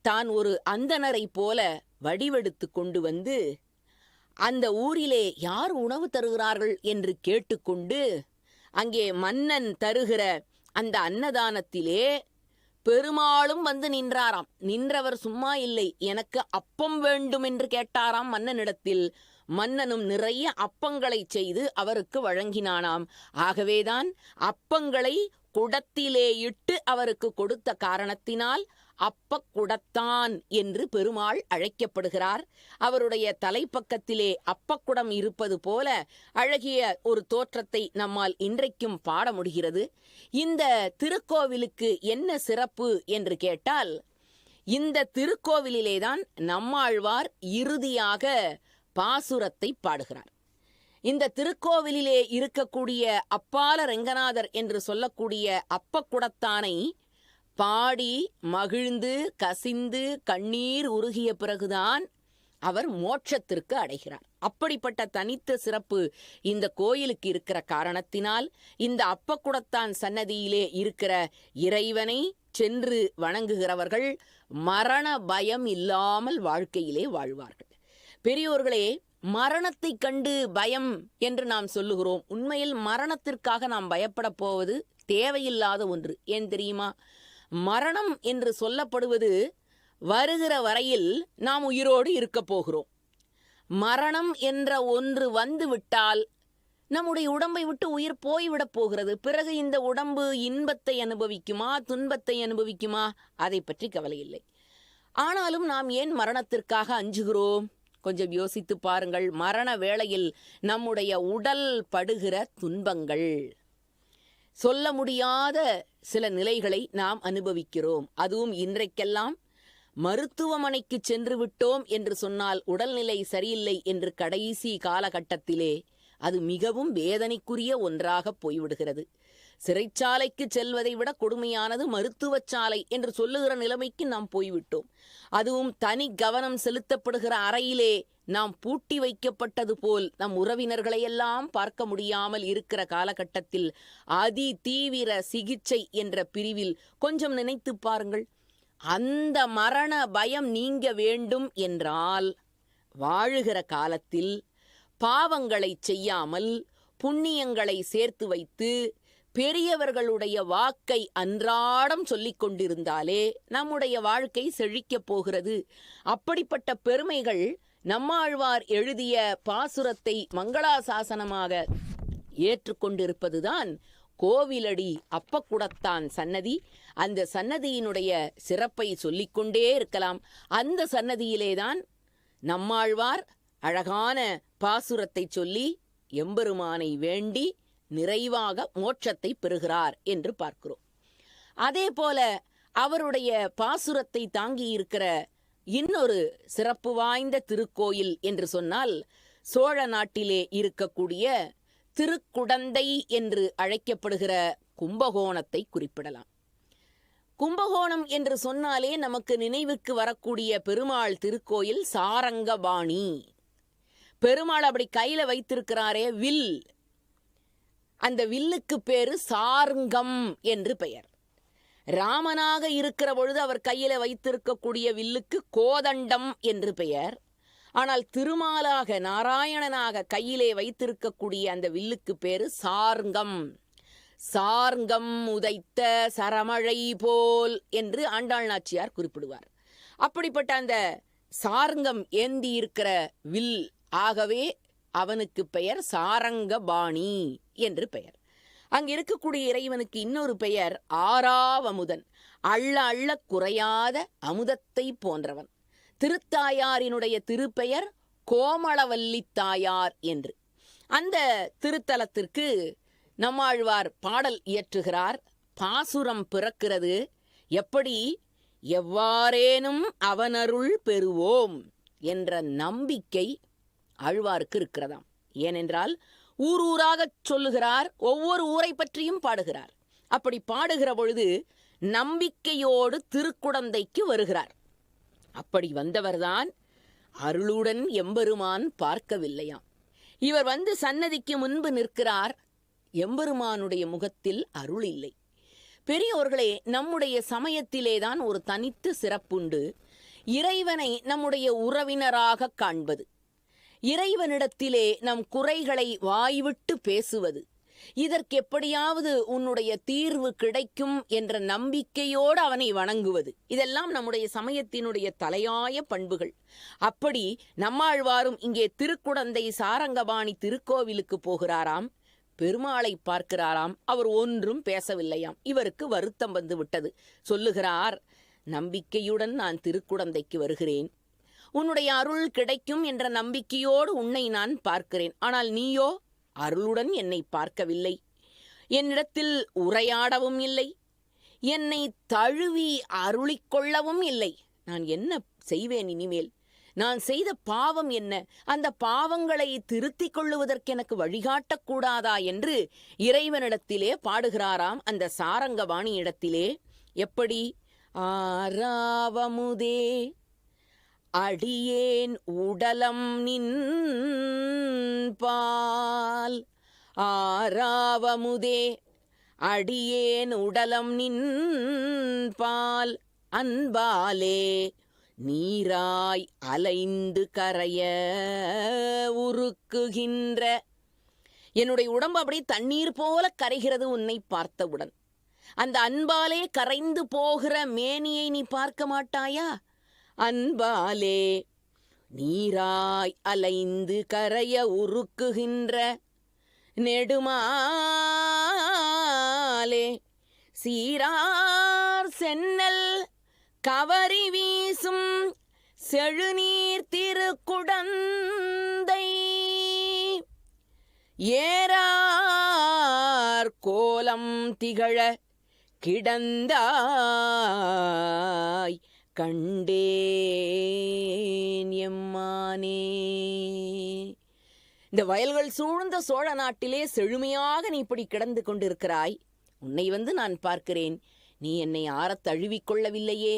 தான் ஒரு அந்தணரை போல வடிவெடுத்து கொண்டு வந்து அந்த ஊரிலே யார் உணவு தருகிறார்கள் என்று கேட்டுக்கொண்டு அங்கே மன்னன் தருகிற அந்த அன்னதானத்திலே பெருமாளும் வந்து நின்றாராம். நின்றவர் சும்மா இல்லை, எனக்கு அப்பம் வேண்டும் என்று கேட்டாராம் மன்னனிடத்தில். மன்னனும் நிறைய அப்பங்களை செய்து அவருக்கு வழங்கினானாம். ஆகவேதான் அப்பங்களை குடத்திலே இட்டு அவருக்கு கொடுத்த காரணத்தினால் அப்பக்குடத்தான் என்று பெருமாள் அழைக்கப்படுகிறார். அவருடைய தலைப்பக்கத்திலே அப்பக்குடம் இருப்பது போல அழகிய ஒரு தோற்றத்தை நம்மால் இன்றைக்கும் பாட முடிகிறது. இந்த திருக்கோவிலுக்கு என்ன சிறப்பு என்று கேட்டால், இந்த திருக்கோவிலிலேதான் நம்மாழ்வார் இறுதியாக பாசுரத்தை பாடுகிறார். இந்த திருக்கோவிலிலே இருக்கக்கூடிய அப்பால ரெங்கநாதர் என்று சொல்லக்கூடிய அப்பக்குடத்தானை பாடி மகிழ்ந்து கசிந்து கண்ணீர் உருகிய பிறகுதான் அவர் மோட்சத்திற்கு அடைகிறார். அப்படிப்பட்ட தனித்த சிறப்பு இந்த கோயிலுக்கு இருக்கிற காரணத்தினால் இந்த அப்பக்குடத்தான் சன்னதியிலே இருக்கிற இறைவனை சென்று வணங்குகிறவர்கள் மரண பயம் இல்லாமல் வாழ்க்கையிலே வாழ்வார்கள். பெரியோர்களே, மரணத்தை கண்டு பயம் என்று நாம் சொல்லுகிறோம். உண்மையில் மரணத்திற்காக நாம் பயப்பட போவது தேவையில்லாத ஒன்று. ஏன் தெரியுமா? மரணம் என்று சொல்லப்படுவது வருகிற வரையில் நாம் உயிரோடு இருக்க போகிறோம். மரணம் என்ற ஒன்று வந்து விட்டால் நம்முடைய உடம்பை விட்டு உயிர் போய்விடப் போகிறது. பிறகு இந்த உடம்பு இன்பத்தை அனுபவிக்குமா துன்பத்தை அனுபவிக்குமா அதை பற்றி கவலை இல்லை. ஆனாலும் நாம் ஏன் மரணத்திற்காக அஞ்சுகிறோம்? கொஞ்சம் யோசித்து பாருங்கள். மரண வேளையில் நம்முடைய உடல் படுகிற துன்பங்கள், சொல்ல முடியாத சில நிலைகளை நாம் அனுபவிக்கிறோம். அதுவும் இன்றைக்கெல்லாம் மருத்துவமனைக்கு சென்று விட்டோம் என்று சொன்னால் உடல்நிலை சரியில்லை என்று கடைசி காலகட்டத்திலே அது மிகவும் வேதனைக்குரிய ஒன்றாக போய்விடுகிறது. சிறைச்சாலைக்கு செல்வதை விட கொடுமையானது மருத்துவச்சாலை என்று சொல்லுகிற நிலைமைக்கு நாம் போய்விட்டோம். அதுவும் தனி கவனம் செலுத்தப்படுகிற அறையிலே நாம் பூட்டி வைக்கப்பட்டது போல் நம் உறவினர்களையெல்லாம் பார்க்க முடியாமல் இருக்கிற காலகட்டத்தில் அதி தீவிர சிகிச்சை என்ற பிரிவில் கொஞ்சம் நினைத்து பாருங்கள். அந்த மரண பயம் நீங்க வேண்டும் என்றால் வாழுகிற காலத்தில் பாவங்களை செய்யாமல் புண்ணியங்களை சேர்த்து வைத்து பெரியவர்களுடைய வாக்கை அன்றாடம் சொல்லிக் கொண்டிருந்தாலே நம்முடைய வாழ்க்கை செழிக்கப் போகிறது. அப்படிப்பட்ட பெருமைகள் நம்மாழ்வார் எழுதிய பாசுரத்தை மங்களாசாசனமாக ஏற்றுக்கொண்டிருப்பதுதான் கோவிலடி அப்பக்குடத்தான் சன்னதி. அந்த சன்னதியினுடைய சிறப்பை சொல்லிக்கொண்டே இருக்கலாம். அந்த சன்னதியிலேதான் நம்மாழ்வார் அழகான பாசுரத்தை சொல்லி எம்பெருமானை வேண்டி நிறைவாக மோட்சத்தை பெறுகிறார் என்று பார்க்கிறோம். அதே போல அவருடைய பாசுரத்தை தாங்கி இருக்கிற இன்னொரு சிறப்பு வாய்ந்த திருக்கோயில் என்று சொன்னால் சோழ நாட்டிலே இருக்கக்கூடிய திருக்குடந்தை என்று அழைக்கப்படுகிற கும்பகோணத்தை குறிப்பிடலாம். கும்பகோணம் என்று சொன்னாலே நமக்கு நினைவுக்கு வரக்கூடிய பெருமாள் திருக்கோயில் சாரங்கபாணி. பெருமாள் அப்படி கையில வைத்திருக்கிறாரே வில், அந்த வில்லுக்கு பேரு சார்ங்கம் என்று பெயர். ராமனாக இருக்கிற பொழுது அவர் கையில வைத்திருக்கக்கூடிய வில்லுக்கு கோதண்டம் என்று பெயர். ஆனால் திருமாலாக நாராயணனாக கையிலே வைத்திருக்கக்கூடிய அந்த வில்லுக்கு பேரு சார்ங்கம். சார்ங்கம் உதைத்த சரமழை போல் என்று ஆண்டாள் நாச்சியார் குறிப்பிடுவார். அப்படிப்பட்ட அந்த சார்ங்கம் ஏந்தி இருக்கிற வில், ஆகவே அவனுக்கு பெயர் சாரங்கபாணி என்று பெயர். அங்கு இருக்கக்கூடிய இறைவனுக்கு இன்னொரு பெயர் ஆறாவமுதன், அள்ள அள்ள குறையாத அமுதத்தை போன்றவன். திருத்தாயாரினுடைய திருப்பெயர் கோமளவல்லி தாயார் என்று. அந்த திருத்தலத்திற்கு நம்மாழ்வார் பாடல் இயற்றுகிறார். பாசுரம் பிறக்கிறது. எப்படி? எவ்வாறேனும் அவனருள் பெறுவோம் என்ற நம்பிக்கை ஆழ்வாருக்கு இருக்கிறதாம். ஏனென்றால் ஊர் ஊராக சொல்லுகிறார், ஒவ்வொரு ஊரை பற்றியும் பாடுகிறார். அப்படி பாடுகிற பொழுது நம்பிக்கையோடு திருக்குடந்தைக்கு வருகிறார். அப்படி வந்தவர்தான் அருளுடன் எம்பெருமான் பார்க்கவில்லையாம். இவர் வந்து சன்னதிக்கு முன்பு நிற்கிறார். எம்பெருமானுடைய முகத்தில் அருள் இல்லை. பெரியோர்களே, நம்முடைய சமயத்திலேதான் ஒரு தனித்த சிறப்புண்டு. இறைவனை நம்முடைய உறவினராக காண்பது, இறைவனிடத்திலே நம் குறைகளை வாய்விட்டு பேசுவது, இதற்கு எப்படியாவது உன்னுடைய தீர்வு கிடைக்கும் என்ற நம்பிக்கையோடு அவனை வணங்குவது, இதெல்லாம் நம்முடைய சமயத்தினுடைய தலையாய பண்புகள். அப்படி நம்மாழ்வாரும் இங்கே திருக்குடந்தை சாரங்கபாணி திருக்கோவிலுக்கு போகிறாராம். பெருமாளை பார்க்கிறாராம். அவர் ஒன்றும் பேசவில்லையாம். இவருக்கு வருத்தம் வந்து விட்டது. சொல்லுகிறார், நம்பிக்கையுடன் நான் திருக்குடந்தைக்கு வருகிறேன். உன்னுடைய அருள் கிடைக்கும் என்ற நம்பிக்கையோடு உன்னை நான் பார்க்கிறேன். ஆனால் நீயோ அருளுடன் என்னை பார்க்கவில்லை, என்னிடத்தில் உரையாடவும் இல்லை, என்னை தழுவி அருளிக்கொள்ளவும் இல்லை. நான் என்ன செய்வேன் இனிமேல்? நான் செய்த பாவம் என்ன? அந்த பாவங்களை திருத்திக் கொள்ளுவதற்கு எனக்கு வழிகாட்டக்கூடாதா என்று இறைவனிடத்திலே பாடுகிறாராம் அந்த சாரங்கவாணியிடத்திலே. எப்படி? ஆராவமுதே அடியேன் உடலம் நின்பால், ஆராவமுதே அடியேன் உடலம் நின்பால், அன்பாலே நீராய் அலைந்து கரைய உருக்குகின்ற. என்னுடைய உடம்பு அப்படியே தண்ணீர் போல கரைகிறது உன்னை பார்த்தவுடன். அந்த அன்பாலே கரைந்து போகிற மேனியை நீ பார்க்க மாட்டாயா? அன்பாலே நீராய் அலைந்து கரைய உருக்குகின்ற நெடுமாலே சீரார் சென்னல் கவரி வீசும் செழுநீர் திருக்குடந்தை, ஏறார் கோலம் திகழ கிடந்தாய் கண்டேன் எம்மானே. இந்த வயல்கள் சூழ்ந்த சோழ நாட்டிலே செழுமையாக நீ இப்படி கிடந்து கொண்டிருக்கிறாய். உன்னை வந்து நான் பார்க்கிறேன். நீ என்னை ஆறத் தழுவிக்கொள்ளவில்லையே,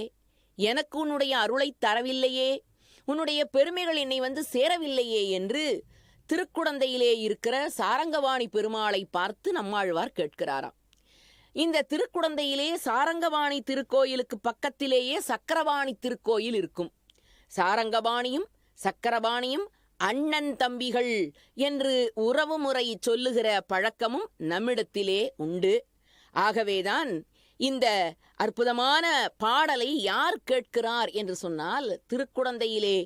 எனக்கு உன்னுடைய அருளை தரவில்லையே, உன்னுடைய பெருமைகள் என்னை வந்து சேரவில்லையே என்று திருக்குடந்தையிலே இருக்கிற சாரங்கவாணி பெருமாளை பார்த்து நம்மாழ்வார் கேட்கிறாராம். இந்த திருக்குடந்தையிலே சாரங்கவாணி திருக்கோயிலுக்கு பக்கத்திலேயே சக்கரவாணி திருக்கோயில் இருக்கும். சாரங்கபாணியும் சக்கரபாணியும் அண்ணன் தம்பிகள் என்று உறவு முறை சொல்லுகிற பழக்கமும் நம்மிடத்திலே உண்டு. ஆகவேதான் இந்த அற்புதமான பாடலை யார் கேட்கிறார் என்று சொன்னால், திருக்குடந்தையிலே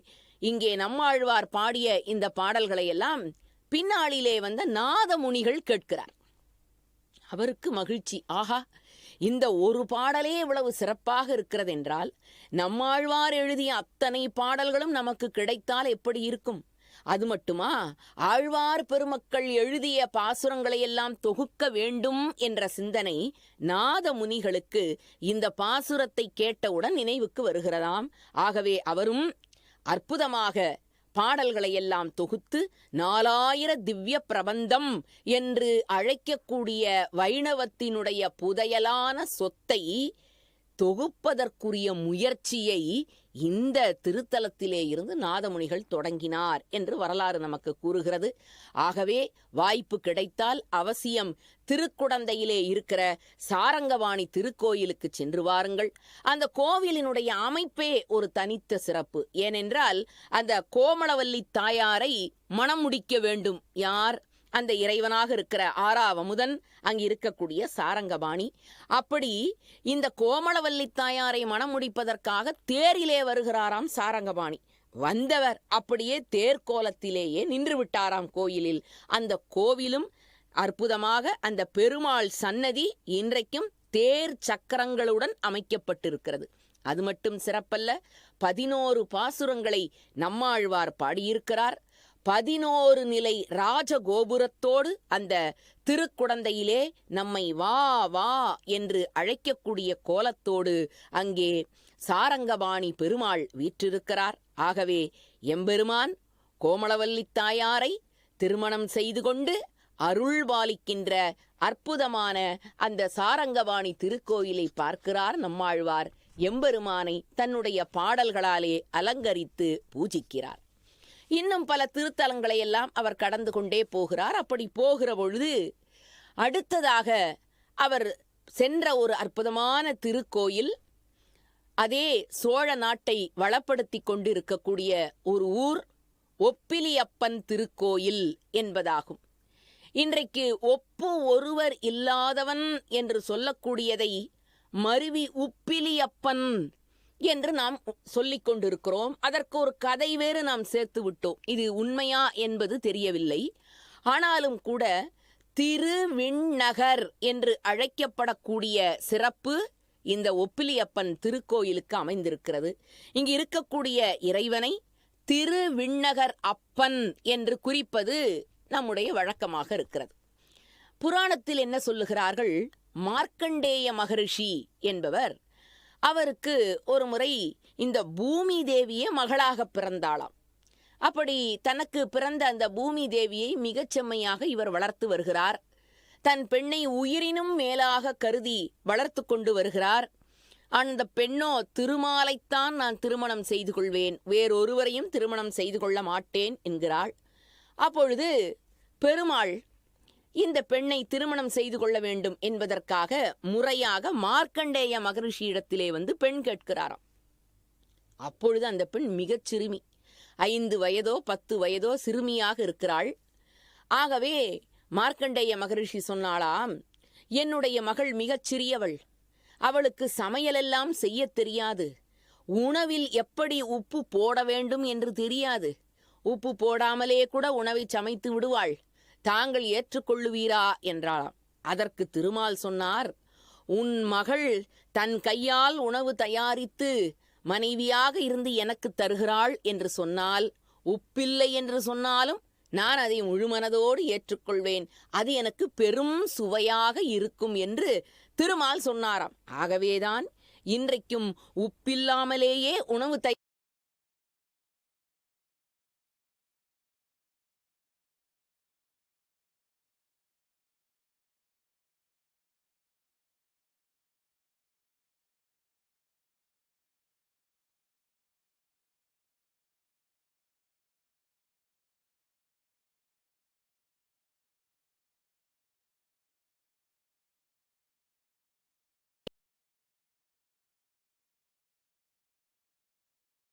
இங்கே நம்மாழ்வார் பாடிய இந்த பாடல்களை எல்லாம் பின்னாளிலே வந்த நாதமுனிகள் கேட்கிறார். அவருக்கு மகிழ்ச்சி. ஆஹா, இந்த ஒரு பாடலே இவ்வளவு சிறப்பாக இருக்கிறது என்றால் நம்மாழ்வார் எழுதிய அத்தனை பாடல்களும் நமக்கு கிடைத்தால் எப்படி இருக்கும்? அது மட்டுமா, ஆழ்வார் பெருமக்கள் எழுதிய பாசுரங்களை எல்லாம் தொகுக்க வேண்டும் என்ற சிந்தனை நாதமுனிகளுக்கு இந்த பாசுரத்தை கேட்டவுடன் நினைவுக்கு வருகிறதாம். ஆகவே அவரும் அற்புதமாக பாடல்களை எல்லாம் தொகுத்து 4000 திவ்ய பிரபந்தம் என்று அழைக்கக்கூடிய வைணவத்தினுடைய புதையலான சொத்தை தொகுப்பதற்குரிய முயற்சியை இந்த திருத்தலத்திலே இருந்து நாதமுனிகள் தொடங்கினார் என்று வரலாறு நமக்கு கூறுகிறது. ஆகவே வாய்ப்பு கிடைத்தால் அவசியம் திருக்குடந்தையிலே இருக்கிற சாரங்கவாணி திருக்கோயிலுக்கு சென்று வாருங்கள். அந்த கோவிலினுடைய அமைப்பே ஒரு தனித்த சிறப்பு. ஏனென்றால் அந்த கோமளவல்லி தாயாரை மணம் முடிக்க வேண்டும். யார்? அந்த இறைவனாக இருக்கிற ஆறாவமுதன், அங்கு இருக்கக்கூடிய சாரங்கபாணி. அப்படி இந்த கோமளவல்லி தாயாரை மணம் முடிப்பதற்காக தேரிலே வருகிறாராம் சாரங்கபாணி. வந்தவர் அப்படியே தேர்கோலத்திலேயே நின்று விட்டாராம் கோயிலில். அந்த கோவிலும் அற்புதமாக அந்த பெருமாள் சன்னதி இன்றைக்கும் தேர் சக்கரங்களுடன் அமைக்கப்பட்டிருக்கிறது. அது மட்டும் சிறப்பல்ல, 11 பாசுரங்களை நம்மாழ்வார் பாடியிருக்கிறார். 11 நிலை ராஜகோபுரத்தோடு அந்த திருக்குடந்தையிலே நம்மை வா வா என்று அழைக்கக்கூடிய கோலத்தோடு அங்கே சாரங்கபாணி பெருமாள் வீற்றிருக்கிறார். ஆகவே எம்பெருமான் கோமளவல்லி தாயாரை திருமணம் செய்து கொண்டு அருள்பாலிக்கின்ற அற்புதமான அந்த சாரங்கபாணி திருக்கோயிலை பார்க்கிறார் நம்மாழ்வார். எம்பெருமானை தன்னுடைய பாடல்களாலே அலங்கரித்து பூஜிக்கிறார். இன்னும் பல திருத்தலங்களை எல்லாம் அவர் கடந்து கொண்டே போகிறார். அப்படி போகிற பொழுது அடுத்ததாக அவர் சென்ற ஒரு அற்புதமான திருக்கோயில், அதே சோழ நாட்டை வளப்படுத்தி கொண்டு இருக்கக்கூடிய ஒரு ஊர் ஒப்பிலியப்பன் திருக்கோயில் என்பதாகும். இன்றைக்கு ஒப்பு ஒருவர் இல்லாதவன் என்று சொல்லக்கூடியதை மருவி உப்பிலியப்பன் என்று நாம் சொல்லிக் கொண்டிருக்கிறோம். அதற்கு ஒரு கதை வேறு நாம் சேர்த்து விட்டோம். இது உண்மையா என்பது தெரியவில்லை. ஆனாலும் கூட திருவிண்ணகர் என்று அழைக்கப்படக்கூடிய சிறப்பு இந்த ஒப்பிலியப்பன் திருக்கோயிலுக்கு அமைந்திருக்கிறது. இங்கு இருக்கக்கூடிய இறைவனை திருவிண்ணகர் அப்பன் என்று குறிப்பது நம்முடைய வழக்கமாக இருக்கிறது. புராணத்தில் என்ன சொல்லுகிறார்கள்? மார்க்கண்டேய மகரிஷி என்பவர், அவருக்கு ஒரு முறை இந்த பூமி தேவியே மகளாக பிறந்தாளாம். அப்படி தனக்கு பிறந்த அந்த பூமி தேவியை மிகச் செம்மையாக இவர் வளர்த்து வருகிறார். தன் பெண்ணை உயிரினும் மேலாக கருதி வளர்த்து கொண்டு வருகிறார். அந்த பெண்ணோ, திருமாலைத்தான் நான் திருமணம் செய்து கொள்வேன், வேறொருவரையும் திருமணம் செய்து கொள்ள மாட்டேன் என்கிறாள். அப்பொழுது பெருமாள் இந்த பெண்ணை திருமணம் செய்து கொள்ள வேண்டும் என்பதற்காக முறையாக மார்க்கண்டேய மகரிஷியிடத்திலே வந்து பெண் கேட்கிறாராம். அப்பொழுது அந்த பெண் மிகச் சிறுமி, 5 வயதோ 10 வயதோ சிறுமியாக இருக்கிறாள். ஆகவே மார்க்கண்டேய மகரிஷி சொன்னாளாம், என்னுடைய மகள் மிகச் சிறியவள், அவளுக்கு சமையலெல்லாம் செய்ய தெரியாது, உணவில் எப்படி உப்பு போட வேண்டும் என்று தெரியாது, உப்பு போடாமலே கூட உணவை சமைத்து விடுவாள், தாங்கள் ஏற்றுக்கொள்ளுவீரா என்றாளாம். அதற்கு திருமால் சொன்னார், உன் மகள் தன் கையால் உணவு தயாரித்து மனைவியாக இருந்து எனக்கு தருகிறாள் என்று சொன்னால், உப்பில்லை என்று சொன்னாலும் நான் அதை முழுமனதோடு ஏற்றுக்கொள்வேன், அது எனக்கு பெரும் சுவையாக இருக்கும் என்று திருமால் சொன்னாராம். ஆகவேதான் இன்றைக்கும் உப்பில்லாமலேயே உணவு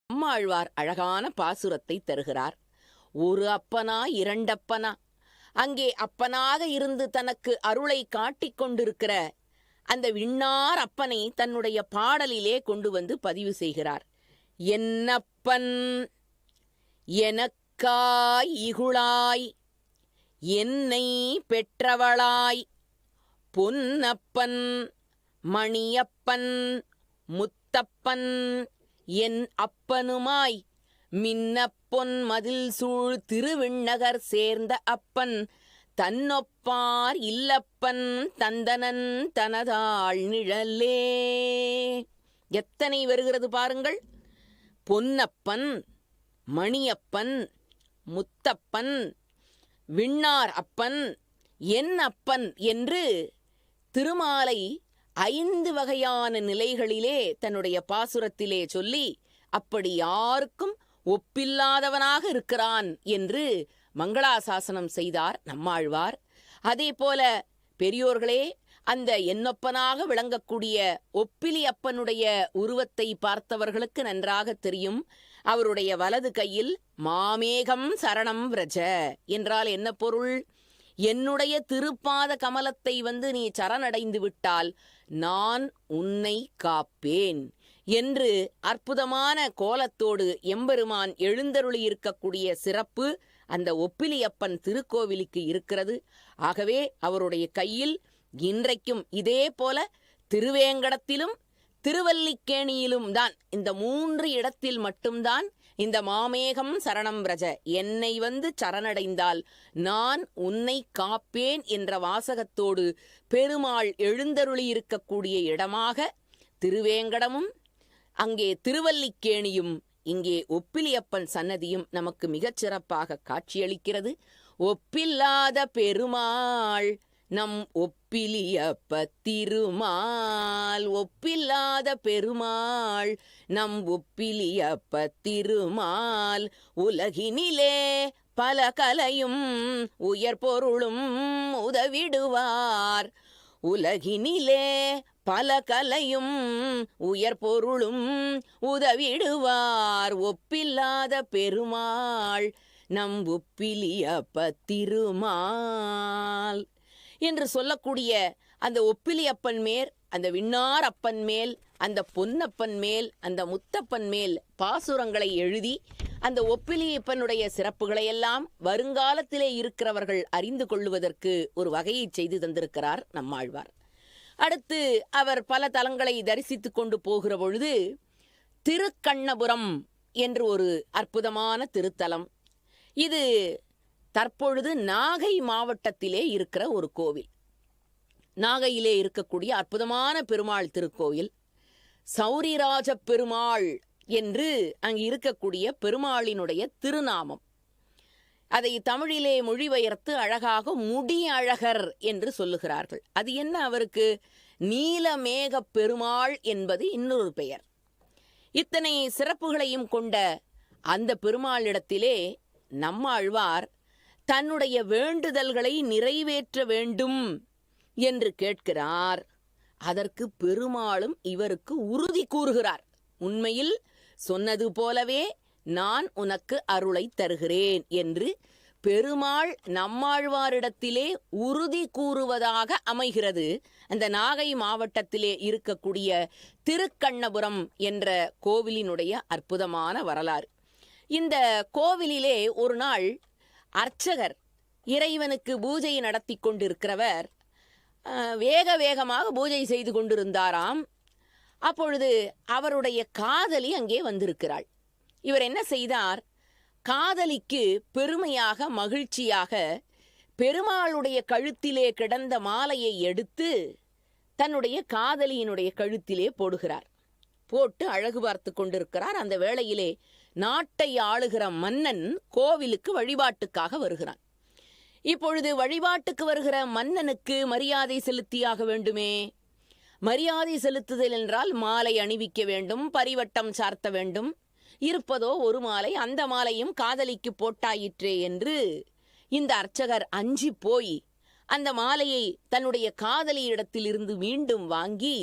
நம்மாழ்வார் அழகான பாசுரத்தை தருகிறார். ஒரு அப்பனா இரண்டப்பனா, அங்கே அப்பனாக இருந்து தனக்கு அருளை காட்டிக் கொண்டிருக்கிற அந்த விண்ணார் அப்பனை தன்னுடைய பாடலிலே கொண்டு வந்து பதிவு செய்கிறார். என்னப்பன் எனக்காய் இகுளாய் என்னை பெற்றவளாய், பொன்னப்பன் மணியப்பன் முத்தப்பன் என் அப்பனுமாய், மின்னப்பொன் மதில் சூழ் திருவிண்ணகர் சேர்ந்த அப்பன், தன்னொப்பார் இல்லப்பன் தந்தனன் தனதாள் நிழலே. எத்தனை வருகிறது பாருங்கள். பொன்னப்பன், மணியப்பன், முத்தப்பன், விண்ணார் அப்பன், என் அப்பன் என்று திருமாலை 5 வகையான நிலைகளிலே தன்னுடைய பாசுரத்திலே சொல்லி, அப்படி யாருக்கும் ஒப்பில்லாதவனாக இருக்கிறான் என்று மங்களாசாசனம் செய்தார் நம்மாழ்வார். அதே போல பெரியோர்களே, அந்த என்னப்பனாக விளங்கக்கூடிய ஒப்பிலி அப்பனுடைய உருவத்தை பார்த்தவர்களுக்கு நன்றாக தெரியும். அவருடைய வலது கையில் மாமேகம் சரணம் விரஜ என்றால் என்ன பொருள்? என்னுடைய திருப்பாத கமலத்தை வந்து நீ சரணடைந்து விட்டால் நான் உன்னை காப்பேன் என்று அற்புதமான கோலத்தோடு எம்பெருமான் எழுந்தருளி இருக்கக்கூடிய சிறப்பு அந்த ஒப்பிலியப்பன் திருக்கோவிலுக்கு இருக்கிறது. ஆகவே அவருடைய கையில் இன்றைக்கும் இதே போல திருவேங்கடத்திலும் திருவல்லிக்கேணியிலும் தான், இந்த 3 இடத்தில் மட்டும்தான் இந்த மாமேகம் சரணம் விரஜ, என்னை வந்து சரணடைந்தால் நான் உன்னை காப்பேன் என்ற வாசகத்தோடு பெருமாள் எழுந்தருளி இருக்கக்கூடிய இடமாக திருவேங்கடமும் அங்கே திருவல்லிக்கேணியும் இங்கே ஒப்பிலியப்பன் சன்னதியும் நமக்கு மிகச் சிறப்பாக காட்சியளிக்கிறது. ஒப்பில்லாத பெருமாள் நம் ஒப்பிலியப்ப திருமால், ஒப்பில்லாத பெருமாள் நம் ஒப்பிலியப்ப திருமால், உலகினிலே பல கலையும் உயர் பொருளும் உதவிடுவார், உலகினிலே பல கலையும் உயர் பொருளும் உதவிடுவார், ஒப்பில்லாத பெருமாள் நம் ஒப்பிலியப்ப திருமால் என்று சொல்லக்கூடிய அந்த ஒப்பிலியப்பன் மேல், அந்த விண்ணார் அப்பன் மேல், அந்த பொன்னப்பன் மேல், அந்த முத்தப்பன் மேல் பாசுரங்களை எழுதி அந்த ஒப்பிலியப்பனுடைய சிறப்புகளையெல்லாம் வருங்காலத்திலே இருக்கிறவர்கள் அறிந்து கொள்வதற்கு ஒரு வகையை செய்து தந்திருக்கிறார் நம்மாழ்வார். அடுத்து அவர் பல தலங்களை தரிசித்துக் கொண்டு போகிற பொழுது திருக்கண்ணபுரம் என்று ஒரு அற்புதமான திருத்தலம். இது தற்பொழுது நாகை மாவட்டத்திலே இருக்கிற ஒரு கோவில். நாகையிலே இருக்கக்கூடிய அற்புதமான பெருமாள் திருக்கோயில். சௌரிராஜ பெருமாள் என்று அங்கு இருக்கக்கூடிய பெருமாளினுடைய திருநாமம். அதை தமிழிலே மொழிபெயர்த்து அழகாக முடியழகர் என்று சொல்லுகிறார்கள். அது என்ன, அவருக்கு நீலமேக பெருமாள் என்பது இன்னொரு பெயர். இத்தனை சிறப்புகளையும் கொண்ட அந்த பெருமாளிடத்திலே நம்மாழ்வார் தன்னுடைய வேண்டுதல்களை நிறைவேற்ற வேண்டும் என்று கேட்கிறார். அதற்கு பெருமாளும் இவருக்கு உறுதி கூறுகிறார். உண்மையில் சொன்னது போலவே நான் உனக்கு அருளை தருகிறேன் என்று பெருமாள் நம்மாழ்வாரிடத்திலே உறுதி கூறுவதாக அமைகிறது அந்த நாகை மாவட்டத்திலே இருக்கக்கூடிய திருக்கண்ணபுரம் என்ற கோவிலினுடைய அற்புதமான வரலாறு. இந்த கோவிலிலே ஒரு நாள் அர்ச்சகர் இறைவனுக்கு பூஜை நடத்தி கொண்டிருக்கிறவர் வேக வேகமாக பூஜை செய்து கொண்டிருந்தாராம். அப்பொழுது அவருடைய காதலி அங்கே வந்திருக்கிறாள். இவர் என்ன செய்தார், காதலிக்கு பெருமையாக மகிழ்ச்சியாக பெருமாளுடைய கழுத்திலே கிடந்த மாலையை எடுத்து தன்னுடைய காதலியினுடைய கழுத்திலே போடுகிறார். போட்டு அழகு பார்த்து கொண்டிருக்கிறார். அந்த வேளையிலே நாட்டை ஆளுகிற மன்னன் கோவிலுக்கு வழிபாட்டுக்காக வருகிறான். இப்பொழுது வழிபாட்டுக்கு வருகிற மன்னனுக்கு மரியாதை செலுத்தியாக வேண்டுமே. மரியாதை செலுத்துதல் என்றால் மாலை அணிவிக்க வேண்டும், பரிவட்டம் சார்த்த வேண்டும். இருப்பதோ ஒரு மாலை, அந்த மாலையும் காதலிக்கு போட்டாயிற்றே என்று இந்த அர்ச்சகர் அஞ்சி போய் அந்த மாலையை தன்னுடைய காதலியிடத்திலிருந்து மீண்டும் வாங்கி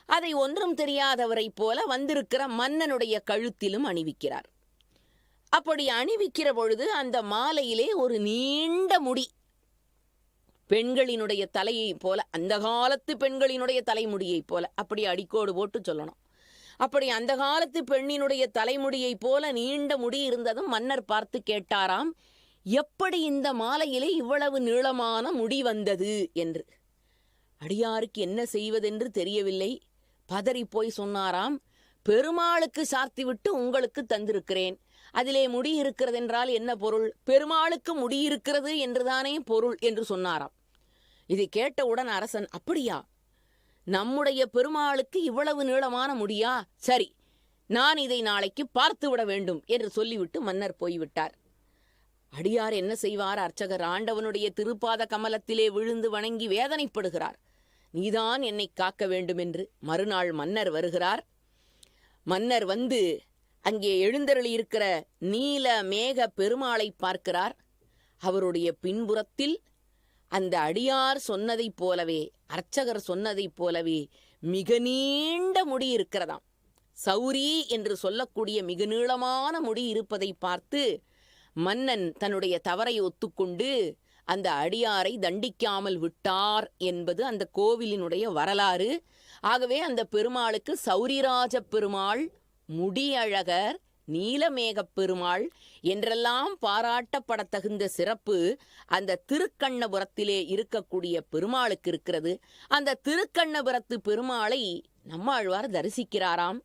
அதை ஒன்றும் தெரியாதவரை போல வந்திருக்கிற மன்னனுடைய கழுத்திலும் அணிவிக்கிறார். அப்படி அணிவிக்கிற பொழுது அந்த மாலையிலே ஒரு நீண்ட முடி, பெண்களினுடைய தலையை போல, அந்த காலத்து பெண்களினுடைய தலைமுடியை போல, அப்படி அடிக்கோடு போட்டு சொல்லணும். அப்படி அந்த காலத்து பெண்ணினுடைய தலைமுடியை போல நீண்ட முடி இருந்ததும் மன்னர் பார்த்து கேட்டாராம், எப்படி இந்த மாலையிலே இவ்வளவு நீளமான முடி வந்தது என்று. அடியாருக்கு என்ன செய்வதென்று தெரியவில்லை. பதறி போய் சொன்னாராம், பெருமாளுக்கு சார்த்திவிட்டு உங்களுக்கு தந்திருக்கிறேன். அதிலே முடி இருக்கிறது என்றால் என்ன பொருள்? பெருமாளுக்கு முடி இருக்கிறது என்றுதானே பொருள் என்று சொன்னாராம். இதை கேட்டவுடன் அரசன், அப்படியா, நம்முடைய பெருமாளுக்கு இவ்வளவு நீளமான முடியா? சரி, நான் இதை நாளைக்கு பார்த்து விட வேண்டும் என்று சொல்லிவிட்டு மன்னர் போய்விட்டார். அடியார் என்ன செய்வார்? அர்ச்சகர் ஆண்டவனுடைய திருப்பாத கமலத்திலே விழுந்து வணங்கி வேதனைப்படுகிறார். நீதான் என்னை காக்க வேண்டும் என்று. மறுநாள் மன்னர் வருகிறார். மன்னர் வந்து அங்கே எழுந்தருளி இருக்கிற நீல மேக பெருமாளை பார்க்கிறார். அவருடைய பின்புறத்தில் அந்த அடியார் சொன்னதைப் போலவே, அர்ச்சகர் சொன்னதைப் போலவே மிக நீண்ட முடி இருக்கிறதாம். சௌரி என்று சொல்லக்கூடிய மிக நீளமான முடி இருப்பதை பார்த்து மன்னன் தன்னுடைய தவறை ஒத்துக்கொண்டு அந்த அடியாரை தண்டிக்காமல் விட்டார் என்பது அந்த கோவிலினுடைய வரலாறு. ஆகவே அந்த பெருமாளுக்கு சௌரிராஜ பெருமாள், முடியழகர், நீலமேகப் பெருமாள் என்றெல்லாம் பாராட்டப்படத்தகுந்த சிறப்பு அந்த திருக்கண்ணபுரத்திலே இருக்கக்கூடிய பெருமாளுக்கு இருக்கிறது. அந்த திருக்கண்ணபுரத்து பெருமாளை நம்மாழ்வார் தரிசிக்கிறாராம்.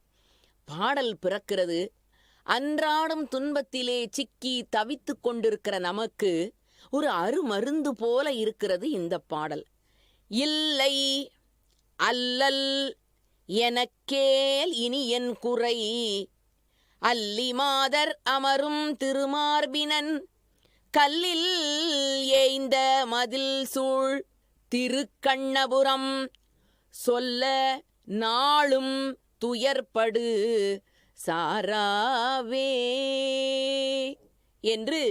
பாடல் பிறக்கிறது. அன்றாடும் துன்பத்திலே சிக்கி தவித்து கொண்டிருக்கிற நமக்கு ஒரு அருமருந்து போல இருக்கிறது இந்த பாடல். இல்லை அல்லல் எனக்கேல் இனி என் குறை, அல்லி மாதர் அமரும் திருமார்பினன், கல்லில் ஏய்ந்த மதில் சூழ் திருக்கண்ணபுரம், சொல்ல நாளும் துயர்படு சாராவே என்று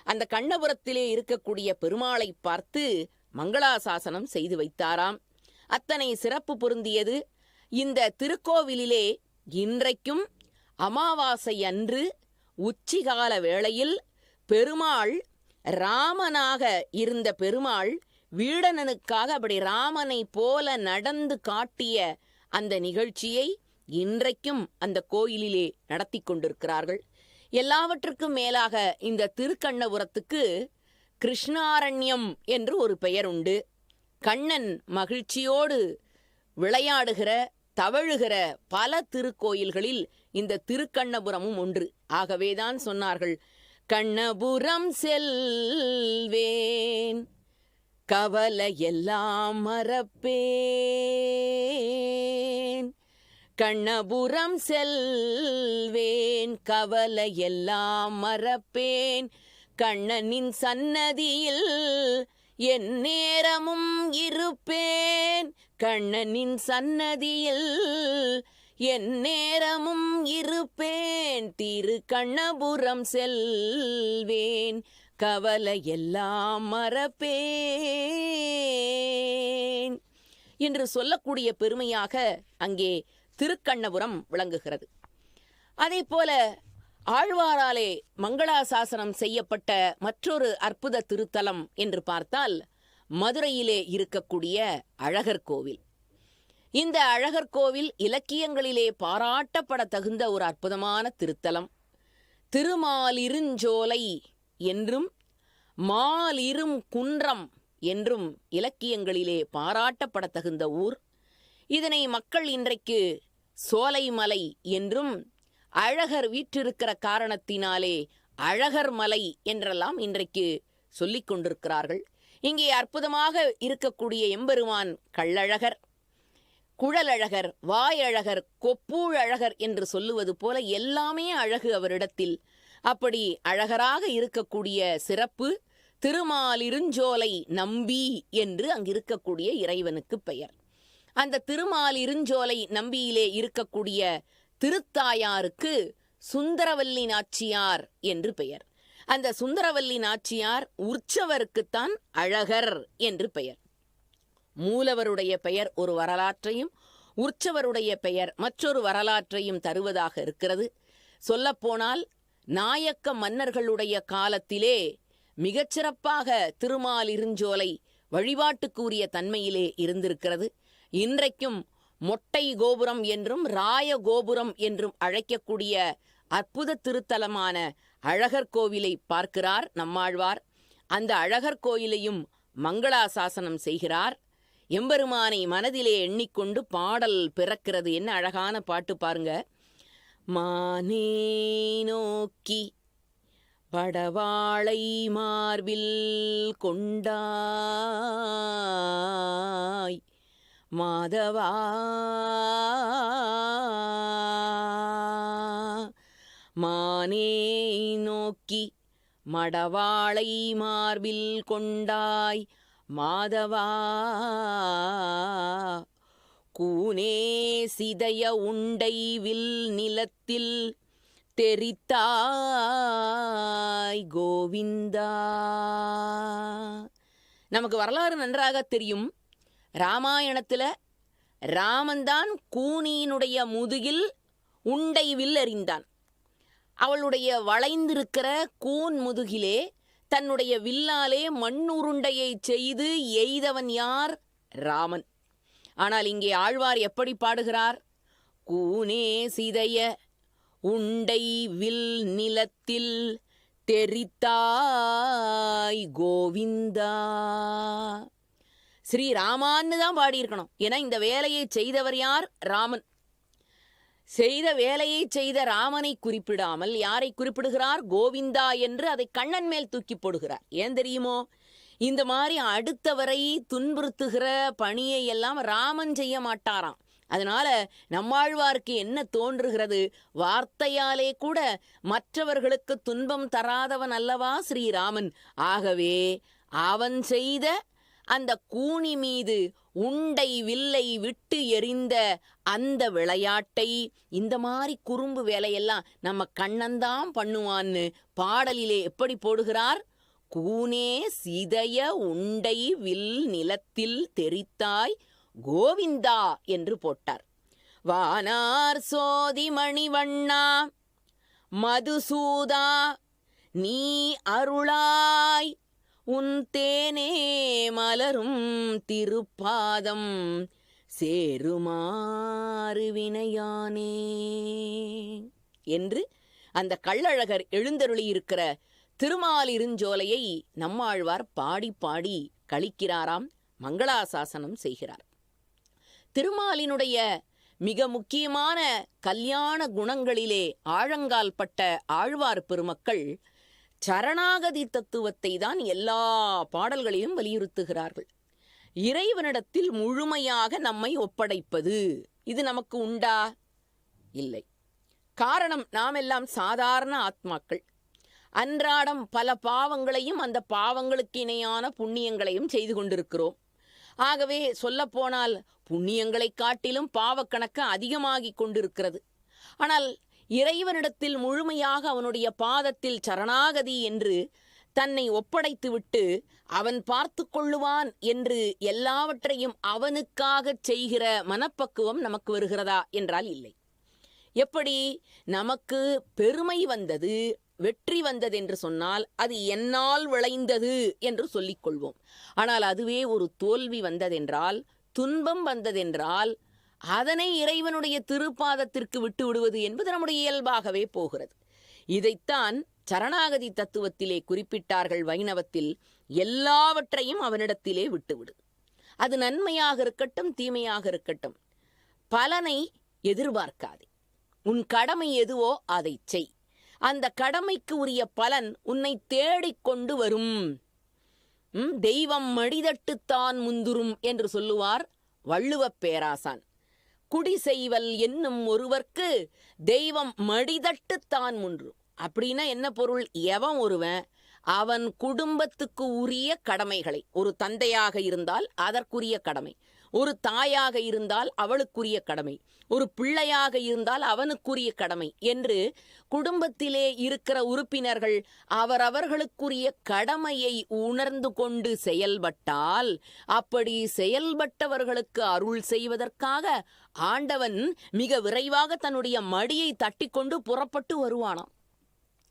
அந்த கண்ணபுரத்திலே இருக்கக்கூடிய பெருமாளை பார்த்து மங்களாசாசனம் செய்து வைத்தாராம். அத்தனை சிறப்பு பொருந்தியது இந்த திருக்கோவிலிலே. இன்றைக்கும் அமாவாசை அன்று உச்சிகால வேளையில் பெருமாள், ராமனாக இருந்த பெருமாள் வீடணனுக்காக அப்படி ராமனை போல நடந்து காட்டிய அந்த நிகழ்ச்சியை இன்றைக்கும் அந்த கோயிலிலே நடத்தி கொண்டிருக்கிறார்கள். எல்லாவற்றுக்கும் மேலாக இந்த திருக்கண்ணபுரத்துக்கு கிருஷ்ணாரண்யம் என்று ஒரு பெயர் உண்டு. கண்ணன் மகிழ்ச்சியோடு விளையாடுகிற தவழுகிற பல திருக்கோயில்களில் இந்த திருக்கண்ணபுரமும் ஒன்று. ஆகவேதான் சொன்னார்கள், கண்ணபுரம் செல்வேன் கவலையெல்லாம் மறப்பேன், கண்ணபுரம் செல்வேன் கவலையெல்லாம் மறப்பேன், கண்ணனின் சன்னதியில் என் நேரமும் இருப்பேன், கண்ணனின் சன்னதியில் என் நேரமும் இருப்பேன், திரு கண்ணபுரம் செல்வேன் கவலையெல்லாம் மறப்பேன் என்று சொல்லக்கூடிய பெருமையாக அங்கே திருக்கண்ணபுரம் விளங்குகிறது. அதே போல ஆழ்வாராலே மங்களாசாசனம் செய்யப்பட்ட மற்றொரு அற்புத திருத்தலம் என்று பார்த்தால் மதுரையிலே இருக்கக்கூடிய அழகர் கோவில். இந்த அழகர் கோவில் இலக்கியங்களிலே பாராட்டப்பட தகுந்த ஒரு அற்புதமான திருத்தலம். திருமாலிருஞ்சோலை என்றும் மாலிரும் குன்றம் என்றும் இலக்கியங்களிலே பாராட்டப்பட தகுந்த ஊர். இதனை மக்கள் இன்றைக்கு சோலைமலை என்றும், அழகர் வீற்றிருக்கிற காரணத்தினாலே அழகர் மலை என்றெல்லாம் இன்றைக்கு சொல்லிக் கொண்டிருக்கிறார்கள். இங்கே அற்புதமாக இருக்கக்கூடிய எம்பெருமான் கள்ளழகர், குழலழகர், வாயழகர், கொப்பூழழகர் என்று சொல்லுவது போல எல்லாமே அழகு அவரிடத்தில். அப்படி அழகராக இருக்கக்கூடிய சிறப்பு திருமாலிருஞ்சோலை நம்பி என்று அங்கிருக்கக்கூடிய இறைவனுக்கு பெயர். அந்த திருமாலிருஞ்சோலை நம்பியிலே இருக்கக்கூடிய திருத்தாயாருக்கு சுந்தரவல்லி நாச்சியார் என்று பெயர். அந்த சுந்தரவல்லி நாச்சியார் உற்சவருக்குத்தான் அழகர் என்று பெயர். மூலவருடைய பெயர் ஒரு வரலாற்றையும் உற்சவருடைய பெயர் மற்றொரு வரலாற்றையும் தருவதாக இருக்கிறது. சொல்லப்போனால் நாயக்க மன்னர்களுடைய காலத்திலே மிகச்சிறப்பாக திருமாலிருஞ்சோலை வழிபாட்டுக்குரிய தன்மையிலே இருந்திருக்கிறது. இன்றைக்கும் மொட்டை கோபுரம் என்றும் ராய கோபுரம் என்றும் அழைக்கக்கூடிய அற்புத திருத்தலமான அழகர் கோவிலை பார்க்கிறார் நம்மாழ்வார். அந்த அழகர் கோயிலையும் மங்களாசாசனம் செய்கிறார். எம்பெருமானை மனதிலே எண்ணிக்கொண்டு பாடல் பிறக்கிறது. என்ன அழகான பாட்டு பாருங்க. மானே நோக்கி படவாளை மார்பில் கொண்டாய் மாதவா, மானே நோக்கி மடவாளை மார்பில் கொண்டாய் மாதவா, கூனே சிதைய உண்டை வில் நிலத்தில் தெரித்தாய் கோவிந்தா. நமக்கு வரலாறு நன்றாக தெரியும். ராமாயணத்தில் ராமன்தான் கூனியினுடைய முதுகில் உண்டை வில் எறிந்தான். அவளுடைய வளைந்திருக்கிற கூன் முதுகிலே தன்னுடைய வில்லாலே மண்ணுருண்டையை செய்து எய்தவன் யார்? ராமன். ஆனால் இங்கே ஆழ்வார் எப்படி பாடுகிறார்? கூனே சிதைய உண்டை வில் நிலத்தில் தெரித்தாய் கோவிந்தா. ஸ்ரீராமான்னு தான் பாடியிருக்கணும். ஏன்னா இந்த வேலையை செய்தவர் யார்? ராமன். செய்த வேலையை செய்த ராமனை குறிப்பிடாமல் யாரை குறிப்பிடுகிறார்? கோவிந்தா என்று அதை கண்ணன் மேல் தூக்கி போடுகிறார். ஏன் தெரியுமோ? இந்த மாதிரி அடுத்தவரை துன்புறுத்துகிற பணியை எல்லாம் ராமன் செய்ய மாட்டாராம். அதனால நம்மாழ்வாருக்கு என்ன தோன்றுகிறது? வார்த்தையாலே கூட மற்றவர்களுக்கு துன்பம் தராதவன் அல்லவா ஸ்ரீராமன். ஆகவே அவன் செய்த அந்த கூனி மீது உண்டை வில்லை விட்டு எறிந்த அந்த விளையாட்டை, இந்த மாதிரி குறும்பு வேலையெல்லாம் நம்ம கண்ணன்தான் பண்ணுவான்னு பாடலிலே எப்படி போடுகிறார்? கூனே சிதைய உண்டை வில் நிலத்தில் தெரித்தாய் கோவிந்தா என்று போட்டார். வானார் சோதி மணிவண்ணா மதுசூதா நீ அருளாய் உன் தேனே மலரும் திருப்பாதம் சேருமாறு வினையானே என்று அந்த கள்ளழகர் எழுந்தருளியிருக்கிற திருமாலிருஞ்சோலையை நம்மாழ்வார் பாடி பாடி கழிக்கிறாராம், மங்களாசாசனம் செய்கிறார். திருமாலினுடைய மிக முக்கியமான கல்யாண குணங்களிலே ஆழங்கால் பட்ட ஆழ்வார் பெருமக்கள் சரணாகதி தத்துவத்தை தான் எல்லா பாடல்களிலும் வலியுறுத்துகிறார்கள். இறைவனிடத்தில் முழுமையாக நம்மை ஒப்படைப்பது, இது நமக்கு உண்டா? இல்லை. காரணம், நாம் எல்லாம் சாதாரண ஆத்மாக்கள். அன்றாடம் பல பாவங்களையும் அந்த பாவங்களுக்கு இணையான புண்ணியங்களையும் செய்து கொண்டிருக்கிறோம். ஆகவே சொல்லப்போனால் புண்ணியங்களை காட்டிலும் பாவக்கணக்கு அதிகமாகிக் கொண்டிருக்கிறது. ஆனால் இறைவனிடத்தில் முழுமையாக அவனுடைய பாதத்தில் சரணாகதி என்று தன்னை ஒப்படைத்துவிட்டு அவன் பார்த்து கொள்ளுவான் என்று எல்லாவற்றையும் அவனுக்காக செய்கிற மனப்பக்குவம் நமக்கு வருகிறதா என்றால் இல்லை. எப்படி நமக்கு பெருமை வந்தது, வெற்றி வந்தது என்று சொன்னால் அது என்னால் விளைந்தது என்று சொல்லிக் கொள்வோம். ஆனால் அதுவே ஒரு தோல்வி வந்ததென்றால், துன்பம் வந்ததென்றால் அதனை இறைவனுடைய திருப்பாதத்திற்கு விட்டு விடுவது என்பது நம்முடைய இயல்பாகவே போகிறது. இதைத்தான் சரணாகதி தத்துவத்திலே குறிப்பிட்டார்கள். வைணவத்தில் எல்லாவற்றையும் அவனிடத்திலே விட்டுவிடு. அது நன்மையாக இருக்கட்டும், தீமையாக இருக்கட்டும், பலனை எதிர்பார்க்காதே. உன் கடமை எதுவோ அதை செய். அந்த கடமைக்கு உரிய பலன் உன்னை தேடிக்கொண்டு வரும். தெய்வம் மடிதட்டுத்தான் முந்துரும் என்று சொல்லுவார் வள்ளுவப் பேராசான். குடி செய்வல் என்னும் ஒருவர்க்கு தெய்வம் மடிதட்டுத்தான் முன்றும். அப்படின்னா என்ன பொருள்? எவன் ஒருவன் அவன் குடும்பத்துக்கு உரிய கடமைகளை, ஒரு தந்தையாக இருந்தால் அதற்குரிய கடமை, ஒரு தாயாக இருந்தால் அவளுக்குரிய கடமை, ஒரு பிள்ளையாக இருந்தால் அவனுக்குரிய கடமை என்று குடும்பத்திலே இருக்கிற உறுப்பினர்கள் அவரவர்களுக்குரிய கடமையை உணர்ந்து கொண்டு செயல்பட்டால், அப்படி செயல்பட்டவர்களுக்கு அருள் செய்வதற்காக ஆண்டவன் மிக விரைவாக தன்னுடைய மடியை தட்டி கொண்டு புறப்பட்டு வருவானாம்.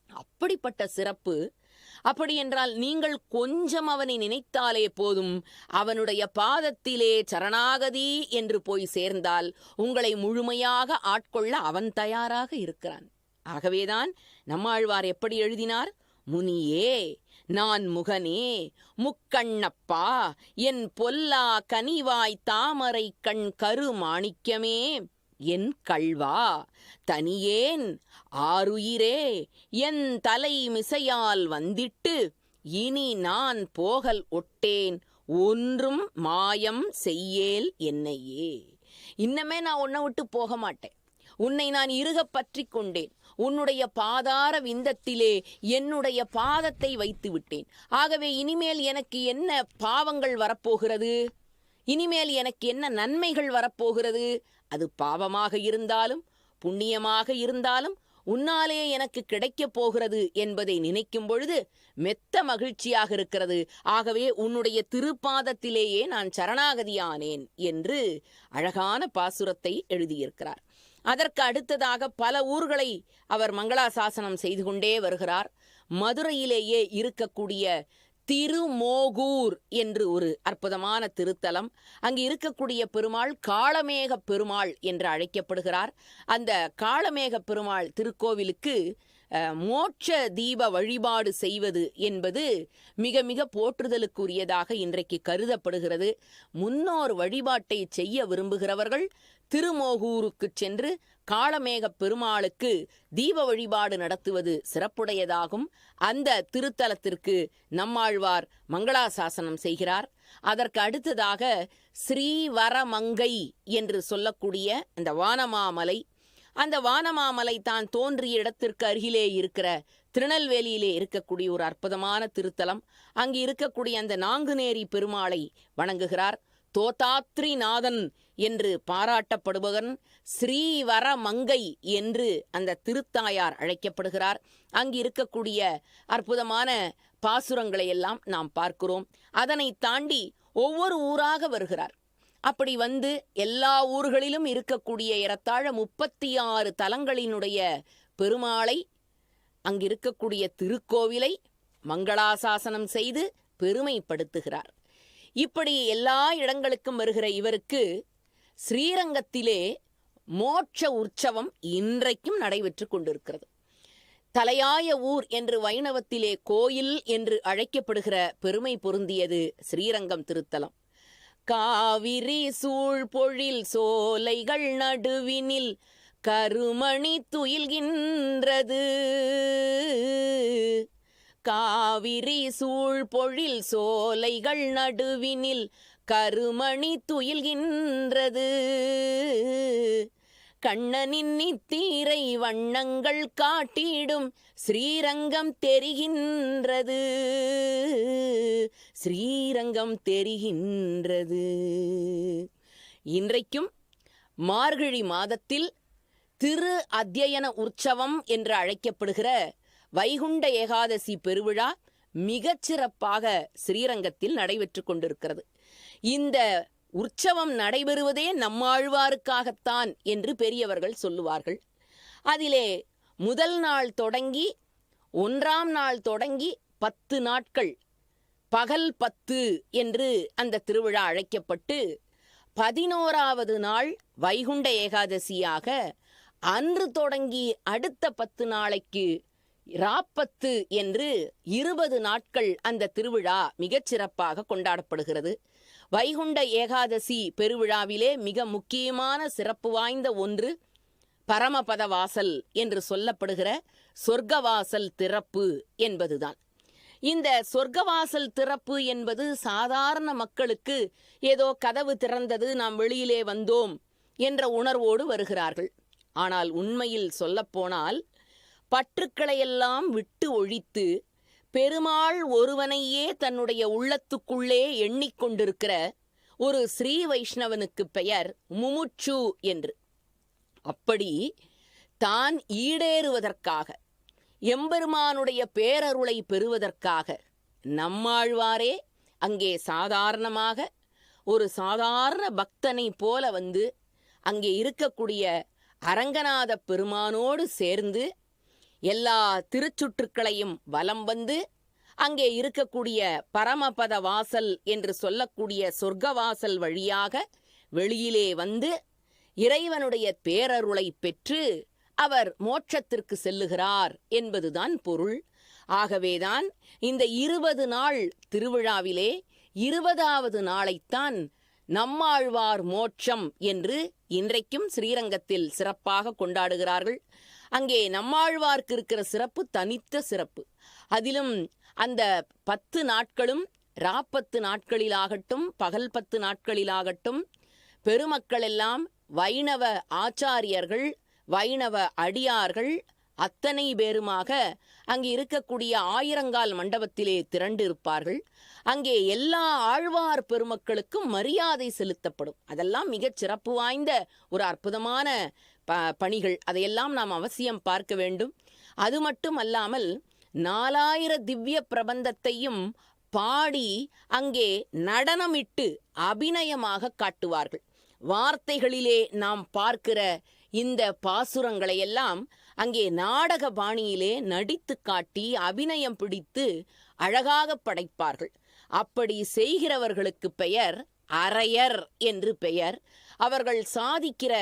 அப்படிப்பட்ட சிறப்பு. அப்படி என்றால் நீங்கள் கொஞ்சம் அவனை நினைத்தாலே போதும், அவனுடைய பாதத்திலே சரணாகதி என்று போய் சேர்ந்தால் உங்களை முழுமையாக ஆட்கொள்ள அவன் தயாராக இருக்கிறான். ஆகவேதான் நம்மாழ்வார் எப்படி எழுதினார்? முனியே, நான் முகனே, முக்கண்ணப்பா, என் பொல்லா கனிவாய் தாமரை கண் கரு மாணிக்கமே, என் கள்வா, தனியேன் ஆருயிரே, என் தலை மிசையால் வந்திட்டு இனி நான் போகல் ஒட்டேன், ஒன்றும் மாயம் செய்யேல் என்னையே. இன்னமே நான் உன்னை விட்டு போக மாட்டேன். உன்னை நான் இறுகப் பற்றி கொண்டேன். உன்னுடைய பாதார விந்தத்திலே என்னுடைய பாதத்தை வைத்து விட்டேன். ஆகவே இனிமேல் எனக்கு என்ன பாவங்கள் வரப்போகிறது? இனிமேல் எனக்கு என்ன நன்மைகள் வரப்போகிறது? அது பாவமாக இருந்தாலும் புண்ணியமாக இருந்தாலும் உன்னாலே எனக்கு கிடைக்கப் போகிறது என்பதை நினைக்கும் பொழுது மெத்த மகிழ்ச்சியாக இருக்கிறது. ஆகவே உன்னுடைய திருப்பாதத்திலேயே நான் சரணாகதியானேன் என்று அழகான பாசுரத்தை எழுதியிருக்கிறார். அதற்கு அடுத்ததாக பல ஊர்களை அவர் மங்களாசாசனம் செய்து கொண்டே வருகிறார். மதுரையிலேயே இருக்கக்கூடிய திருமோகூர் என்று ஒரு அற்புதமான திருத்தலம். அங்கு இருக்கக்கூடிய பெருமாள் காளமேக பெருமாள் என்று அழைக்கப்படுகிறார். அந்த காளமேக பெருமாள் திருக்கோவிலுக்கு மோட்ச தீப வழிபாடு செய்வது என்பது மிக மிக போற்றுதலுக்குரியதாக இன்றைக்கு கருதப்படுகிறது. முன்னோர் வழிபாட்டை செய்ய விரும்புகிறவர்கள் திருமோகூருக்கு சென்று காளமேக பெருமாளுக்கு தீப வழிபாடு நடத்துவது சிறப்புடையதாகும். அந்த திருத்தலத்திற்கு நம்மாழ்வார் மங்களாசாசனம் செய்கிறார். அதற்கு அடுத்ததாக ஸ்ரீவரமங்கை என்று சொல்லக்கூடிய அந்த வானமாமலை, அந்த வானமாமலை தான் தோன்றிய இடத்திற்கு அருகிலே இருக்கிற திருநெல்வேலியிலே இருக்கக்கூடிய ஒரு அற்புதமான திருத்தலம். அங்கு இருக்கக்கூடிய அந்த நாங்குநேரி பெருமாளை வணங்குகிறார். தோதாத்ரிநாதன் என்று பாராட்டப்படுபவன் ஸ்ரீவரமங்கை என்று அந்த திருத்தாயார் அழைக்கப்படுகிறார். அங்கு இருக்கக்கூடிய அற்புதமான பாசுரங்களை எல்லாம் நாம் பார்க்கிறோம். அதனை தாண்டி ஒவ்வொரு ஊராக வருகிறார். அப்படி வந்து எல்லா ஊர்களிலும் இருக்கக்கூடிய ஏறத்தாழ 36 தலங்களினுடைய பெருமாளை, அங்கிருக்கக்கூடிய திருக்கோவிலை மங்களாசாசனம் செய்து பெருமைப்படுத்துகிறார். இப்படி எல்லா இடங்களுக்கும் வருகிற இவருக்கு ஸ்ரீரங்கத்திலே மோட்ச உற்சவம் இன்றைக்கும் நடைபெற்று கொண்டிருக்கிறது. தலையாய ஊர் என்று வைணவத்திலே கோயில் என்று அழைக்கப்படுகிற பெருமை பொருந்தியது ஸ்ரீரங்கம் திருத்தலம். காவிரி சூழ்பொழில் சோலைகள் நடுவினில் கருமணி துயில்கின்றது. காவிரி சூழ்பொழில் சோலைகள் நடுவினில் கருமணி துயில்கின்றது. கண்ணனின் நித்திரை வண்ணங்கள் காட்டிடும் ஸ்ரீரங்கம் தெரிகின்றது. ஸ்ரீரங்கம் தெரிகின்றது. இன்றைக்கும் மார்கழி மாதத்தில் திரு அத்தியன உற்சவம் என்று அழைக்கப்படுகிற வைகுண்ட ஏகாதசி பெருவிழா மிகச்சிறப்பாக ஸ்ரீரங்கத்தில் நடைபெற்று கொண்டிருக்கிறது. இந்த உற்சவம் நடைபெறுவதே நம்மாழ்வாருக்காகத்தான் என்று பெரியவர்கள் சொல்லுவார்கள். அதிலே முதல் நாள் தொடங்கி 1ஆம் நாள் தொடங்கி 10 நாட்கள் பகல் 10 என்று அந்த திருவிழா அழைக்கப்பட்டு 11ஆவது நாள் வைகுண்ட ஏகாதசியாக அன்று தொடங்கி அடுத்த 10 நாளைக்கு ராப்பத்து என்று 20 நாட்கள் அந்த திருவிழா மிகச்சிறப்பாக கொண்டாடப்படுகிறது. வைகுண்ட ஏகாதசி பெருவிழாவிலே மிக முக்கியமான சிறப்பு வாய்ந்த ஒன்று பரமபத வாசல் என்று சொல்லப்படுகிற சொர்க்கவாசல் திறப்பு என்பதுதான். இந்த சொர்க்கவாசல் திறப்பு என்பது சாதாரண மக்களுக்கு ஏதோ கதவு திறந்தது, நாம் வெளியிலே வந்தோம் என்ற உணர்வோடு வருகிறார்கள். ஆனால் உண்மையில் சொல்லப்போனால் பற்றுக்களையெல்லாம் விட்டு ஒழித்து பெருமாள் ஒருவனையே தன்னுடைய உள்ளத்துக்குள்ளே எண்ணிக்கொண்டிருக்கிற ஒரு ஸ்ரீ வைஷ்ணவனுக்கு பெயர் முமுட்சு என்று. அப்படி தான் ஈடேறுவதற்காக, எம்பெருமானுடைய பேரருளை பெறுவதற்காக நம்மாழ்வாரே அங்கே சாதாரணமாக ஒரு சாதாரண பக்தனை போல வந்து அங்கே இருக்கக்கூடிய அரங்கநாத பெருமானோடு சேர்ந்து எல்லா திருச்சுற்றுக்களையும் வலம் வந்து அங்கே இருக்கக்கூடிய பரமபத வாசல் என்று சொல்லக்கூடிய சொர்க்கவாசல் வழியாக வெளியிலே வந்து இறைவனுடைய பேரருளை பெற்று அவர் மோட்சத்திற்கு செல்லுகிறார் என்பதுதான் பொருள். ஆகவேதான் இந்த 20 நாள் திருவிழாவிலே 20ஆவது நாளைத்தான் நம்மாழ்வார் மோட்சம் என்று இன்றைக்கும் ஸ்ரீரங்கத்தில் சிறப்பாக கொண்டாடுகிறார்கள். அங்கே நம்மாழ்வார்க்கு இருக்கிற சிறப்பு தனித்த சிறப்பு. அதிலும் அந்த 10 நாட்களும் ராப்பத்து நாட்களிலாகட்டும் பகல் 10 நாட்களிலாகட்டும் பெருமக்கள் எல்லாம் வைணவ ஆச்சாரியர்கள், வைணவ அடியார்கள் அத்தனை பேருமாக அங்கே இருக்கக்கூடிய ஆயிரங்கால் மண்டபத்திலே திரண்டு இருப்பார்கள். அங்கே எல்லா ஆழ்வார் பெருமக்களுக்கும் மரியாதை செலுத்தப்படும். அதெல்லாம் மிகச் சிறப்பு வாய்ந்த ஒரு அற்புதமான பணிகள். அதையெல்லாம் நாம் அவசியம் பார்க்க வேண்டும். அது மட்டும் அல்லாமல் 4000 திவ்ய பிரபந்தத்தையும் பாடி அங்கே நடனமிட்டு அபிநயமாக காட்டுவார்கள். வார்த்தைகளிலே நாம் பார்க்கிற இந்த பாசுரங்களை எல்லாம் அங்கே நாடக பாணியிலே நடித்து காட்டி அபிநயம் பிடித்து அழகாக படைப்பார்கள். அப்படி செய்கிறவர்களுக்கு பெயர் அரையர் என்று பெயர். அவர்கள் சாதிக்கிற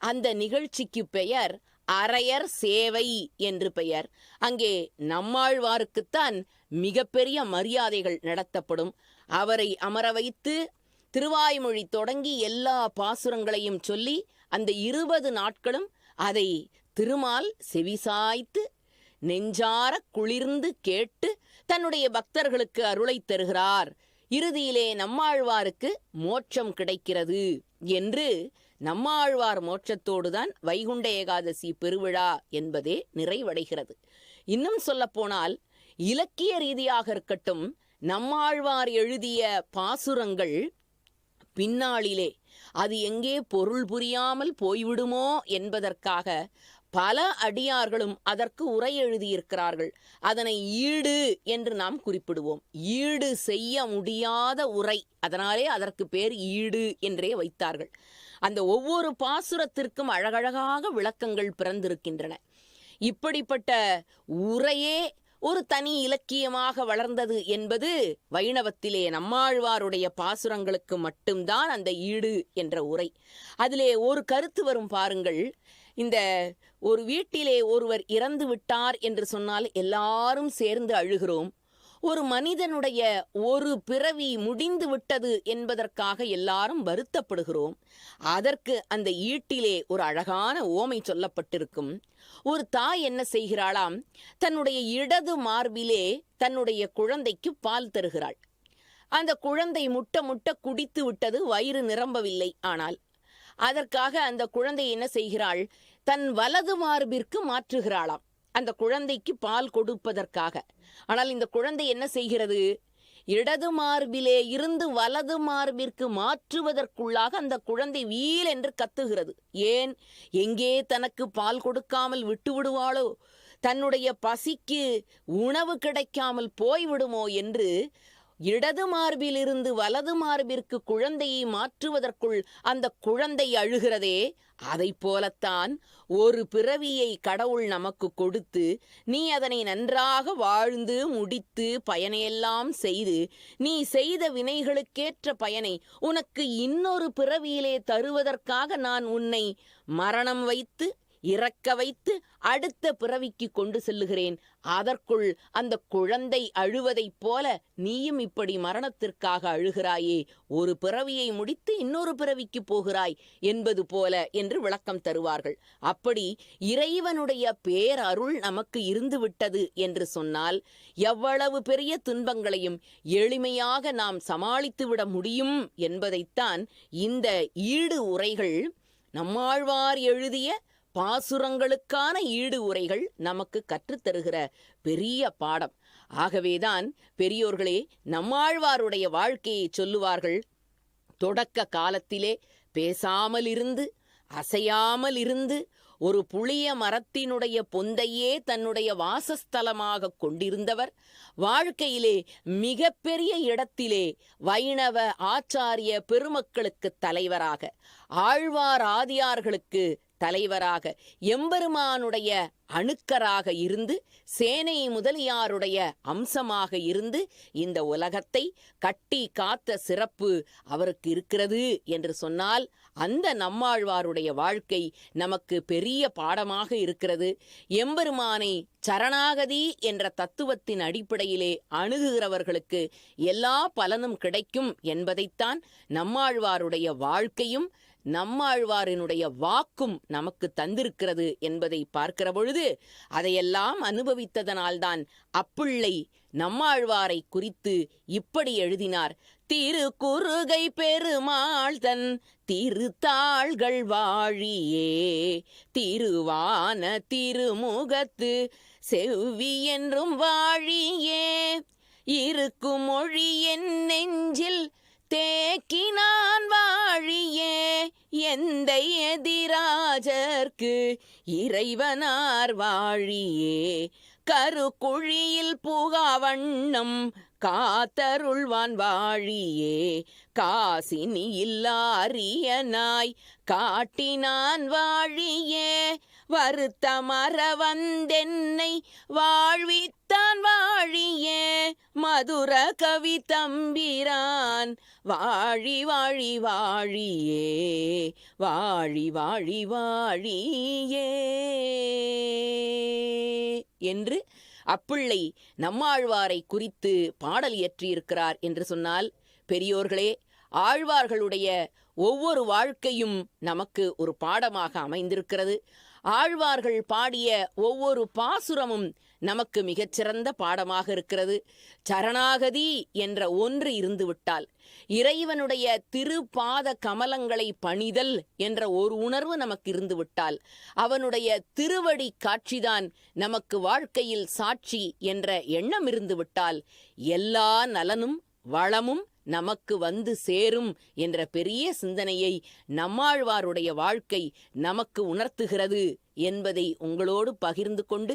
அந்த நிகழ்ச்சிக்கு பெயர் அரையர் சேவை என்று பெயர். அங்கே நம்மாழ்வாருக்குத்தான் மிகப்பெரிய மரியாதைகள் நடத்தப்படும். அவரை அமர வைத்து திருவாய்மொழி தொடங்கி எல்லா பாசுரங்களையும் சொல்லி அந்த 20 நாட்களும் அதை திருமால் செவிசாய்த்து நெஞ்சார குளிர்ந்து கேட்டு தன்னுடைய பக்தர்களுக்கு அருளை தருகிறார். இறுதியிலே நம்மாழ்வாருக்கு மோட்சம் கிடைக்கிறது என்று நம்மாழ்வார் மோட்சத்தோடுதான் வைகுண்ட ஏகாதசி பெருவிழா என்பதே நிறைவடைகிறது. இன்னும் சொல்லப்போனால் இலக்கிய ரீதியாக இருக்கட்டும், நம்மாழ்வார் எழுதிய பாசுரங்கள் பின்னாளிலே அது எங்கே பொருள் புரியாமல் போய்விடுமோ என்பதற்காக பல அடியார்களும் அதற்கு உரை எழுதியிருக்கிறார்கள். அதனை ஈடு என்று நாம் குறிப்பிடுவோம். ஈடு செய்ய முடியாத உரை, அதனாலே அதற்கு பேர் ஈடு என்றே வைத்தார்கள். அந்த ஒவ்வொரு பாசுரத்திற்கும் அழகழகாக விளக்கங்கள் பிறந்திருக்கின்றன. இப்படிப்பட்ட உரையே ஒரு தனி இலக்கியமாக வளர்ந்தது என்பது வைணவத்திலே நம்மாழ்வாருடைய பாசுரங்களுக்கு மட்டும்தான் அந்த ஈடு என்ற உரை. அதிலே ஒரு கருத்து வரும் பாருங்கள். இந்த ஒரு வீட்டிலே ஒருவர் இறந்து விட்டார் என்று சொன்னால் எல்லாரும் சேர்ந்து அழுகிறோம். ஒரு மனிதனுடைய ஒரு பிறவி முடிந்து விட்டது என்பதற்காக எல்லாரும் வருத்தப்படுகிறோம். அதற்கு அந்த ஈட்டிலே ஒரு அழகான ஓமை சொல்லப்பட்டிருக்கும். ஒரு தாய் என்ன செய்கிறாளாம், தன்னுடைய இடது மார்பிலே தன்னுடைய குழந்தைக்கு பால் தருகிறாள். அந்த குழந்தை முட்ட முட்ட குடித்து விட்டது, வயிறு நிரம்பவில்லை. ஆனால் அதற்காக அந்த குழந்தை என்ன செய்கிறாள், தன் வலது மார்பிற்கு மாற்றுகிறாளாம் அந்த குழந்தைக்கு பால் கொடுப்பதற்காக. ஆனால் இந்த குழந்தை என்ன செய்கிறது, இடது மார்பிலே இருந்து வலது மார்பிற்கு மாற்றுவதற்குள்ளாக அந்த குழந்தை வீல் என்று கத்துகிறது. ஏன், எங்கே தனக்கு பால் கொடுக்காமல் விட்டு விடுவாளோ, தன்னுடைய பசிக்கு உணவு கிடைக்காமல் போய்விடுமோ என்று இடது மார்பிலிருந்து வலது மார்பிற்கு குழந்தையை மாற்றுவதற்குள் அந்த குழந்தை அழுகிறதே. அதை போலத்தான் ஒரு பிறவியை கடவுள் நமக்கு கொடுத்து, நீ அதனை நன்றாக வாழ்ந்து முடித்து பயனையெல்லாம் செய்து, நீ செய்த வினைகளுக்கேற்ற பயனை உனக்கு இன்னொரு பிறவியிலே தருவதற்காக நான் உன்னை மரணம் வைத்து இறக்க வைத்து அடுத்த பிறவிக்கு கொண்டு செல்லுகிறேன். அதற்குள் அந்த குழந்தை அழுவதைப் போல நீயும் இப்படி மரணத்திற்காக அழுகிறாயே, ஒரு பிறவியை முடித்து இன்னொரு பிறவிக்கு போகிறாய் என்பது போல என்று விளக்கம் தருவார்கள். அப்படி இறைவனுடைய பேரருள் நமக்கு இருந்துவிட்டது என்று சொன்னால் எவ்வளவு பெரிய துன்பங்களையும் எளிமையாக நாம் சமாளித்துவிட முடியும் என்பதைத்தான் இந்த ஈடு உரைகள், நம்மாழ்வார் எழுதிய பாசுரங்களுக்கான ஈடு உரைகள் நமக்கு கற்றுத்தருகிற பெரிய பாடம். ஆகவேதான் பெரியோர்களே நம்மாழ்வாருடைய வாழ்க்கையை சொல்லுவார்கள். தொடக்க காலத்திலே பேசாமல் இருந்து அசையாமல் இருந்து ஒரு புளிய மரத்தினுடைய பொந்தையே தன்னுடைய வாசஸ்தலமாக கொண்டிருந்தவர், வாழ்க்கையிலே மிக பெரிய இடத்திலே வைணவ ஆச்சாரிய பெருமக்களுக்கு தலைவராக, ஆழ்வார் ஆதியார்களுக்கு தலைவராக, எம்பெருமானுடைய அணுக்கராக இருந்து, சேனை முதலியாருடைய அம்சமாக இருந்து இந்த உலகத்தை கட்டி காத்த சிறப்பு அவருக்கு இருக்கிறது என்று சொன்னால் அந்த நம்மாழ்வாருடைய வாழ்க்கை நமக்கு பெரிய பாடமாக இருக்கிறது. எம்பெருமானை சரணாகதி என்ற தத்துவத்தின் அடிப்படையிலே அணுகுகிறவர்களுக்கு எல்லா பலனும் கிடைக்கும் என்பதைத்தான் நம்மாழ்வாருடைய வாழ்க்கையும் நம்மாழ்வாரினுடைய வாக்கும் நமக்கு தந்திருக்கிறது என்பதை பார்க்கிற பொழுது, அதையெல்லாம் அனுபவித்ததனால்தான் அப்பிள்ளை நம்மாழ்வாரை குறித்து இப்படி எழுதினார். திருக்குறுகை பெருமாள் தன் திருத்தாள்கள் வாழியே, திருவான திருமுகத்து செவ்வி என்றும் வாழியே, இருக்கும் மொழி என் நெஞ்சில் தேக்கினான் வாழியே, எந்தை எதிராஜர்க்கு இறைவனார் வாழியே, கருக்குழியில் புகாவண்ணம் காத்தருள்வான் வாழியே, காசினி இல்லாரியனாய் காட்டினான் வாழியே, வருத்தமர வந்தென்னை வாழ்வித்தான் வாழியே, மதுர கவி தம்பிரான் வாழி வாழி வாழியே, வாழி வாழி வாழியே என்று அப்பிள்ளை நம்மாழ்வாரை குறித்து பாடல் இயற்றியிருக்கிறார் என்று சொன்னால், பெரியோர்களே, ஆழ்வார்களுடைய ஒவ்வொரு வாழ்க்கையும் நமக்கு ஒரு பாடமாக அமைந்திருக்கிறது. ஆழ்வார்கள் பாடிய ஒவ்வொரு பாசுரமும் நமக்கு மிகச்சிறந்த பாடமாக இருக்கிறது. சரணாகதி என்ற ஒன்று இருந்துவிட்டால், இறைவனுடைய திருப்பாத கமலங்களை பணிதல் என்ற ஒரு உணர்வு நமக்கு இருந்துவிட்டால், அவனுடைய திருவடி காட்சிதான் நமக்கு வாழ்க்கையில் சாட்சி என்ற எண்ணம் இருந்துவிட்டால், எல்லா நலனும் வளமும் நமக்கு வந்து சேரும் என்ற பெரிய சிந்தனையை நம்மாழ்வாருடைய வாழ்க்கை நமக்கு உணர்த்துகிறது என்பதை உங்களோடு பகிர்ந்து கொண்டு,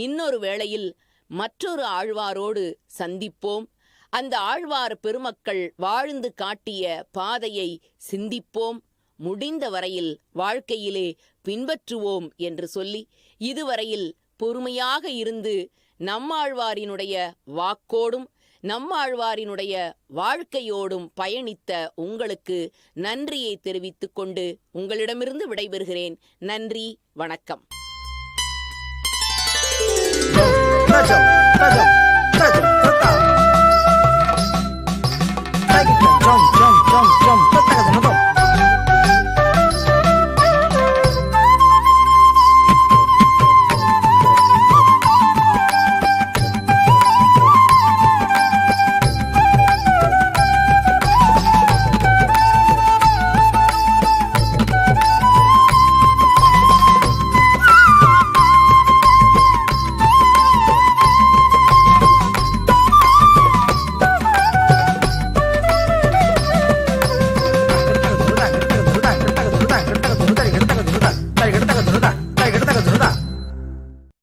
இன்னொரு வேளையில் மற்றொரு ஆழ்வாரோடு சந்திப்போம். அந்த ஆழ்வார் பெருமக்கள் வாழ்ந்து காட்டிய பாதையை சிந்திப்போம், முடிந்த வரையில் வாழ்க்கையிலே பின்பற்றுவோம் என்று சொல்லி, இதுவரையில் பொறுமையாக இருந்து நம்மாழ்வாரினுடைய வாக்கோடும் நம்மாழ்வாரினுடைய வாழ்க்கையோடும் பயணித்த உங்களுக்கு நன்றியை தெரிவித்துக் கொண்டு உங்களிடமிருந்து விடைபெறுகிறேன். நன்றி, வணக்கம்.